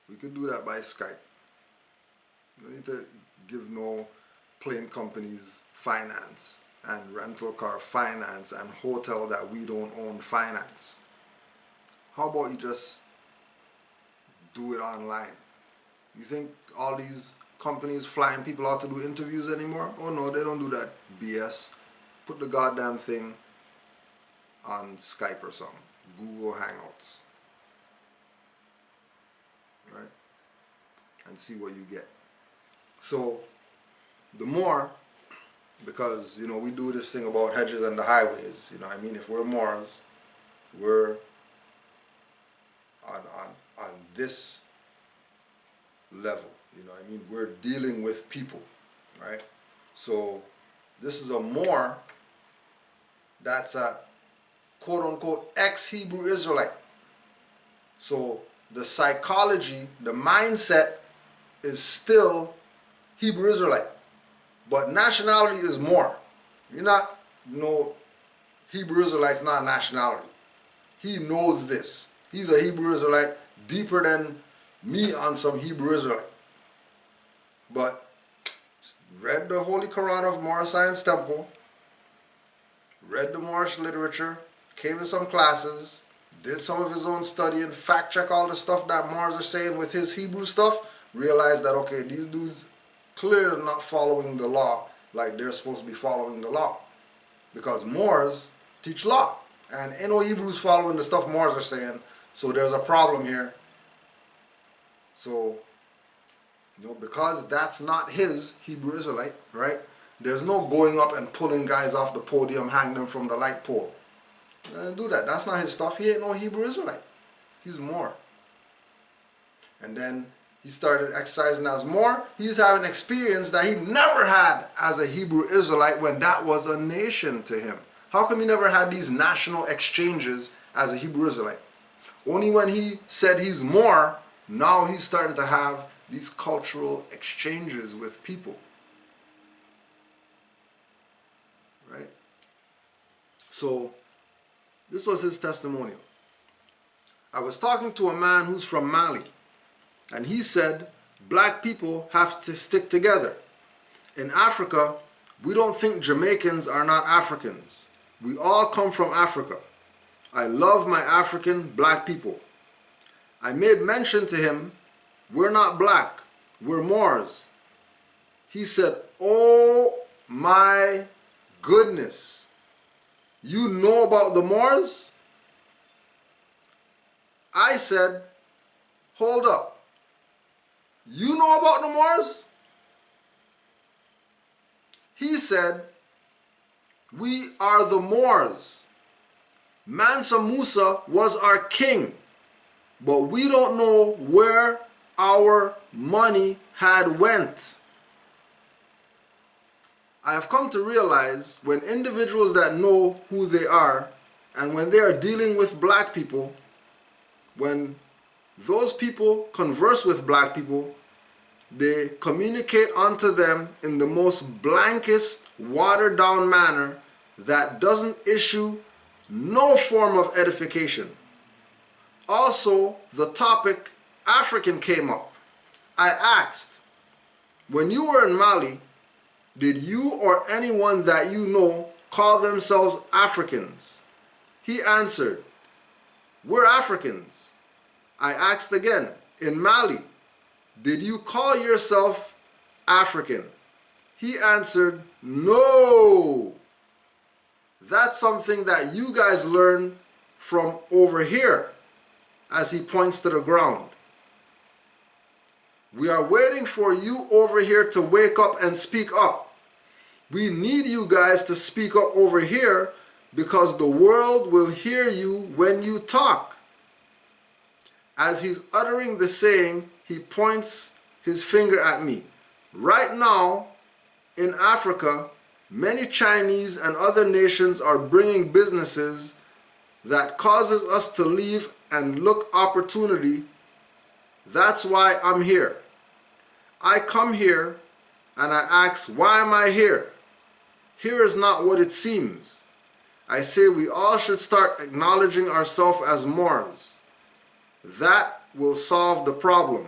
We could do that by Skype. You don't need to give no plane companies finance and rental car finance and hotel that we don't own finance. How about you just do it online? You think all these companies flying people out to do interviews anymore? Oh no, they don't do that BS. Put the goddamn thing on Skype or something. Google Hangouts. Right? And see what you get. So, the more, because, you know, we do this thing about hedges and the highways, you know what I mean? If we're Moors, we're on this level, you know what I mean? We're dealing with people, right? So, this is a Moor that's a quote-unquote ex-Hebrew Israelite. So, the psychology, the mindset is still Hebrew Israelite, but nationality is Moor. You're not, no, Hebrew Israelite's not nationality. He knows this. He's a Hebrew Israelite deeper than me on some Hebrew Israelite. But read the Holy Quran of Moorish Science Temple, read the Moorish literature, came to some classes, did some of his own studying, fact check all the stuff that Moors are saying with his Hebrew stuff, realized that, okay, these dudes clearly not following the law like they're supposed to be following the law. Because Moors teach law. And ain't no Hebrews following the stuff Moors are saying, so there's a problem here. So, you know, because that's not his Hebrew Israelite, right? There's no going up and pulling guys off the podium, hang them from the light pole. He doesn't do that. That's not his stuff. He ain't no Hebrew Israelite. He's Moor. And then he started exercising as Moor. He's having experience that he never had as a Hebrew Israelite when that was a nation to him. How come he never had these national exchanges as a Hebrew Israelite? Only when he said he's Moor, now he's starting to have these cultural exchanges with people. Right? So, this was his testimonial. I was talking to a man who's from Mali, and he said, black people have to stick together. In Africa, we don't think Jamaicans are not Africans. We all come from Africa. I love my African black people. I made mention to him, we're not black, we're Moors. He said, oh my goodness, you know about the Moors? I said, hold up. You know about the Moors? He said, we are the Moors. Mansa Musa was our king, but we don't know where our money had went. I have come to realize when individuals that know who they are and when they are dealing with black people, when those people converse with black people, they communicate unto them in the most blankest, watered down manner that doesn't issue no form of edification. Also, the topic African came up. I asked, when you were in Mali, did you or anyone that you know call themselves Africans? He answered, we're Africans. I asked again, in Mali, did you call yourself African? He answered, no. That's something that you guys learn from over here, as he points to the ground. We are waiting for you over here to wake up and speak up. We need you guys to speak up over here because the world will hear you when you talk. As he's uttering the saying, he points his finger at me. Right now, in Africa, many Chinese and other nations are bringing businesses that causes us to leave and look opportunity. That's why I'm here. I come here and I ask, why am I here? Here is not what it seems. I say we all should start acknowledging ourselves as Moors. That will solve the problem.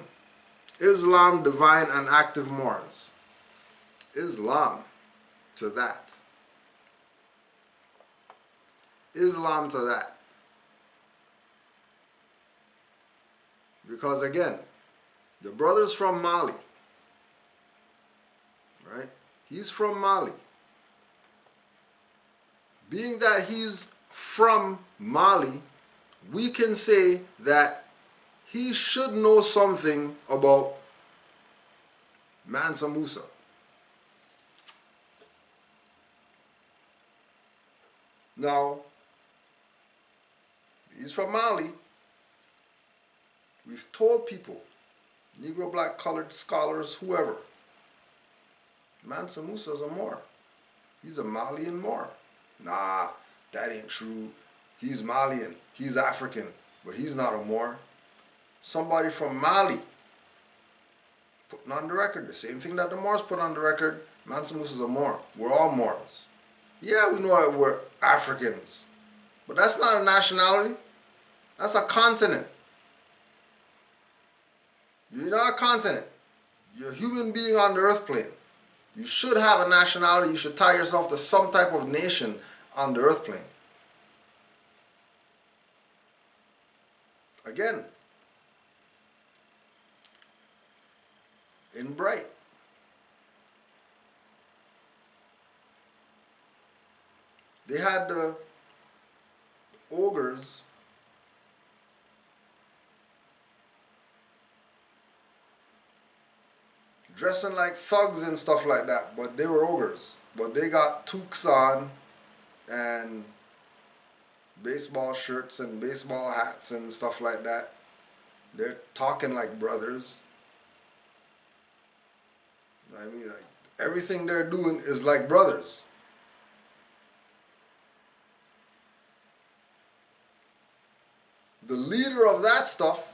Islam, divine and active Moors. Islam to that. Islam to that. Because again, the brother's from Mali, right? He's from Mali. Being that he's from Mali, we can say that he should know something about Mansa Musa. Now, he's from Mali. We've told people, Negro, black, colored, scholars, whoever, Mansa Musa is a Moor. He's a Malian Moor. Nah, that ain't true. He's Malian. He's African. But he's not a Moor. Somebody from Mali putting on the record the same thing that the Moors put on the record. Mansa Musa is a Moor. We're all Moors. Yeah, we know that we're Africans. But that's not a nationality. That's a continent. You're not a continent. You're a human being on the earth plane. You should have a nationality. You should tie yourself to some type of nation on the earth plane. Again, in Bright, they had the ogres dressing like thugs and stuff like that, but they were ogres. But they got toques on and baseball shirts and baseball hats and stuff like that. They're talking like brothers. I mean, like, everything they're doing is like brothers. The leader of that stuff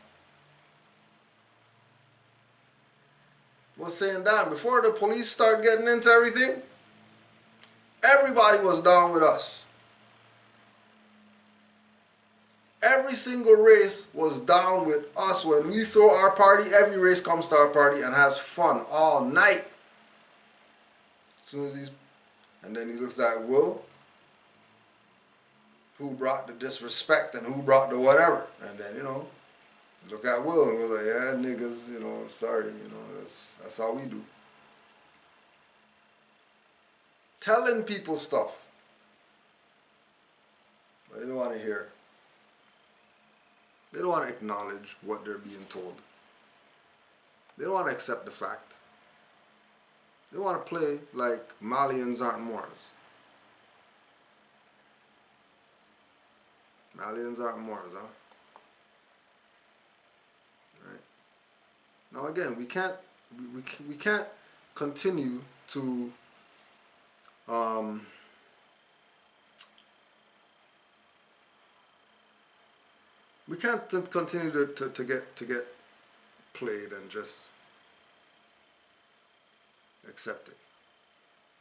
was saying, damn, before the police start getting into everything, everybody was down with us. Every single race was down with us. When we throw our party, every race comes to our party and has fun all night. As soon as he's, and then he looks at Will, who brought the disrespect and who brought the whatever. And then, you know, look at Will and we're like, yeah, niggas, you know, sorry, you know, that's how we do. Telling people stuff. But they don't want to hear. They don't want to acknowledge what they're being told. They don't want to accept the fact. They want to play like Malians aren't Moors. Malians aren't Moors, huh? Right. Now again, we can't continue to we can't continue to get played and just accept it.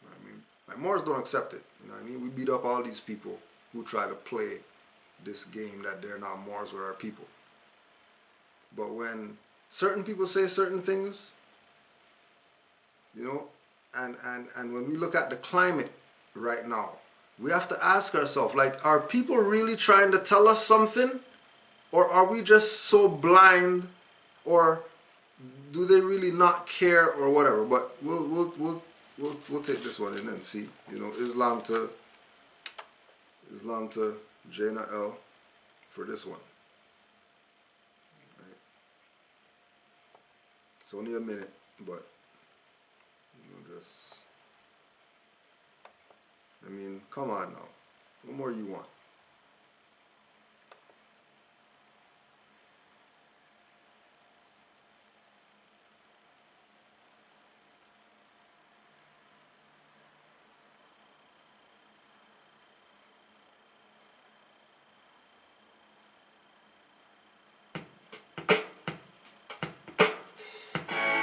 You know what I mean? Like, Moors don't accept it. You know what I mean? We beat up all these people who try to play this game that they're not Moors with our people. But when certain people say certain things, you know, and when we look at the climate right now, we have to ask ourselves, like, are people really trying to tell us something? Or are we just so blind or do they really not care or whatever? But we'll take this one in and see. You know, Islam to Jaina L for this one. Right. It's only a minute, but just, I mean, come on now. What more you want?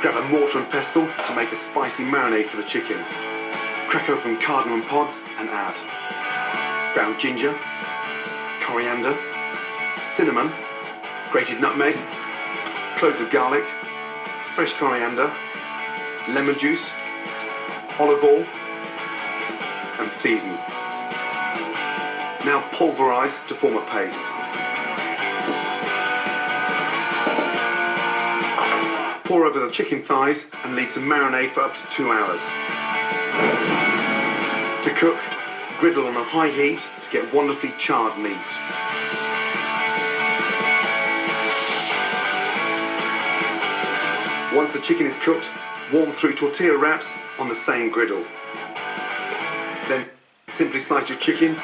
Grab a mortar and pestle to make a spicy marinade for the chicken. Crack open cardamom pods and add ground ginger, coriander, cinnamon, grated nutmeg, cloves of garlic, fresh coriander, lemon juice, olive oil, and season. Now pulverize to form a paste. Pour over the chicken thighs and leave to marinate for up to 2 hours. To cook, griddle on a high heat to get wonderfully charred meat. Once the chicken is cooked, warm through tortilla wraps on the same griddle. Then simply slice your chicken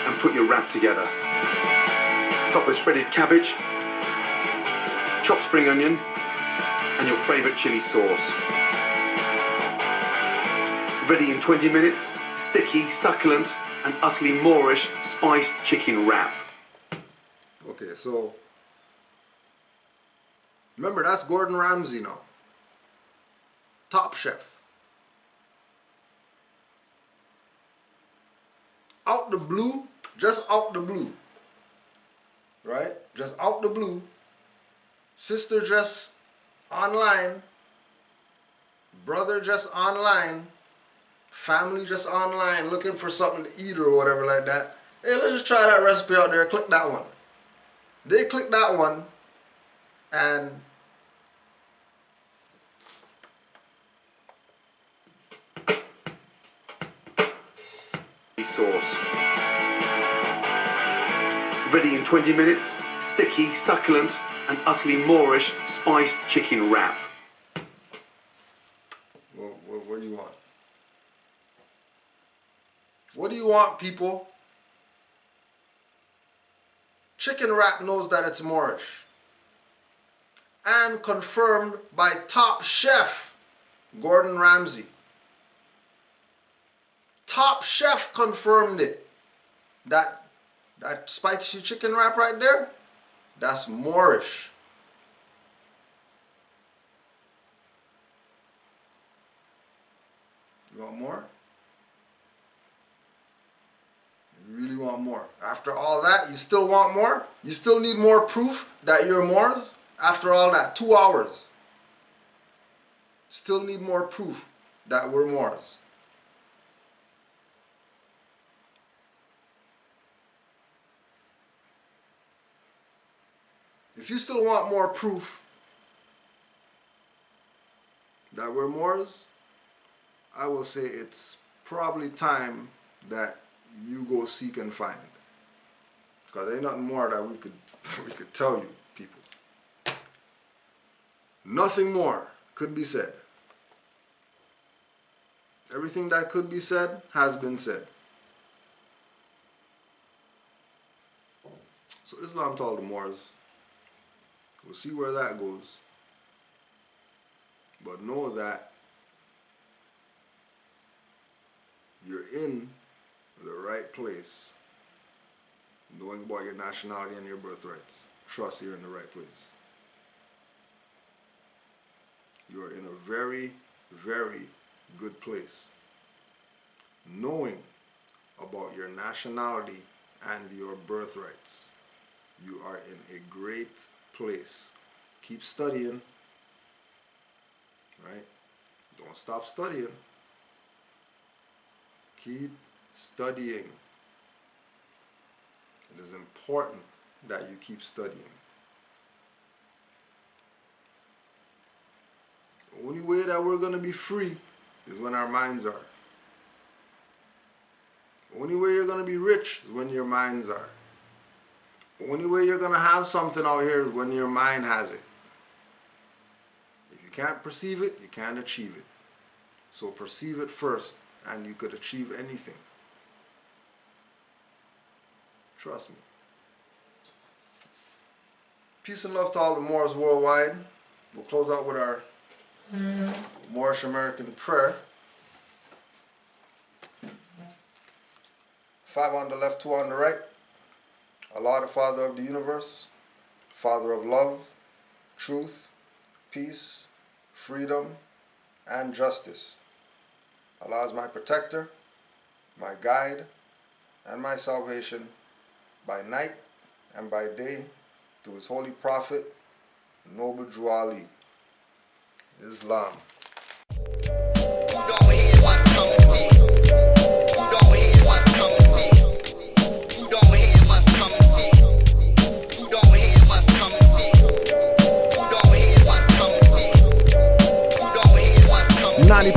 and put your wrap together. Top with shredded cabbage, chopped spring onion, and your favourite chili sauce. Ready in 20 minutes, sticky, succulent, and utterly Moorish spiced chicken wrap. Okay, so remember, that's Gordon Ramsay now. Top chef. Out the blue, just out the blue. Right? Just out the blue. Sister just online. Brother just online. Family just online looking for something to eat or whatever like that. Hey, let's just try that recipe out there. Click that one. They click that one and sauce. Ready in 20 minutes, sticky, succulent, and utterly Moorish spiced chicken wrap. What do you want? What do you want, people? Chicken wrap knows that it's Moorish. And confirmed by top chef Gordon Ramsay. Top chef confirmed it. That spicy chicken wrap right there, that's Moorish. You want more? You really want more? After all that, you still want more? You still need more proof that you're Moors? After all that, 2 hours. Still need more proof that we're Moors. If you still want more proof that we're Moors, I will say it's probably time that you go seek and find. Because ain't nothing more that we could tell you, people. Nothing more could be said. Everything that could be said has been said. So Islam told the Moors, we'll see where that goes. But know that you're in the right place, knowing about your nationality and your birthrights. Trust you're in the right place. You are in a very, very good place. Knowing about your nationality and your birthrights. You are in a great place. Keep studying, right? Don't stop studying. Keep studying. It is important that you keep studying. The only way that we're going to be free is when our minds are. The only way you're going to be rich is when your minds are. The only way you're going to have something out here is when your mind has it. If you can't perceive it, you can't achieve it. So perceive it first, and you could achieve anything. Trust me. Peace and love to all the Moors worldwide. We'll close out with our Moorish American prayer. 5 on the left, 2 on the right. Allah, the Father of the universe, Father of love, truth, peace, freedom, and justice. Allah is my protector, my guide, and my salvation by night and by day through his holy prophet, Noble Drew Ali. Islam.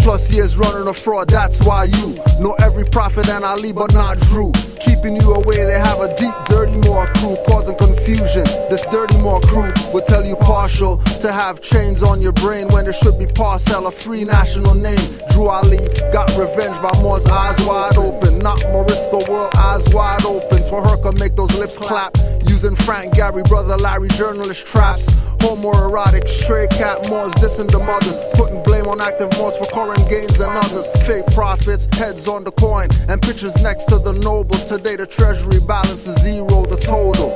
++ years running a fraud, that's why you know every prophet and Ali but not Drew. Keeping you away, they have a deep, dirty Moor crew, causing confusion. This dirty Moor crew will tell you partial to have chains on your brain when it should be parcel, a free national name. Drew Ali got revenge by Moors eyes wide open, not Morisco world eyes wide open. Twaherka make those lips clap, using Frank Gary, Brother Larry, journalist traps. Homoerotic, stray cat Moors dissing the mothers, putting blame on active Moors for current gains and others. Fake prophets, heads on the coin, and pictures next to the noble. Today the treasury balance is zero, the total.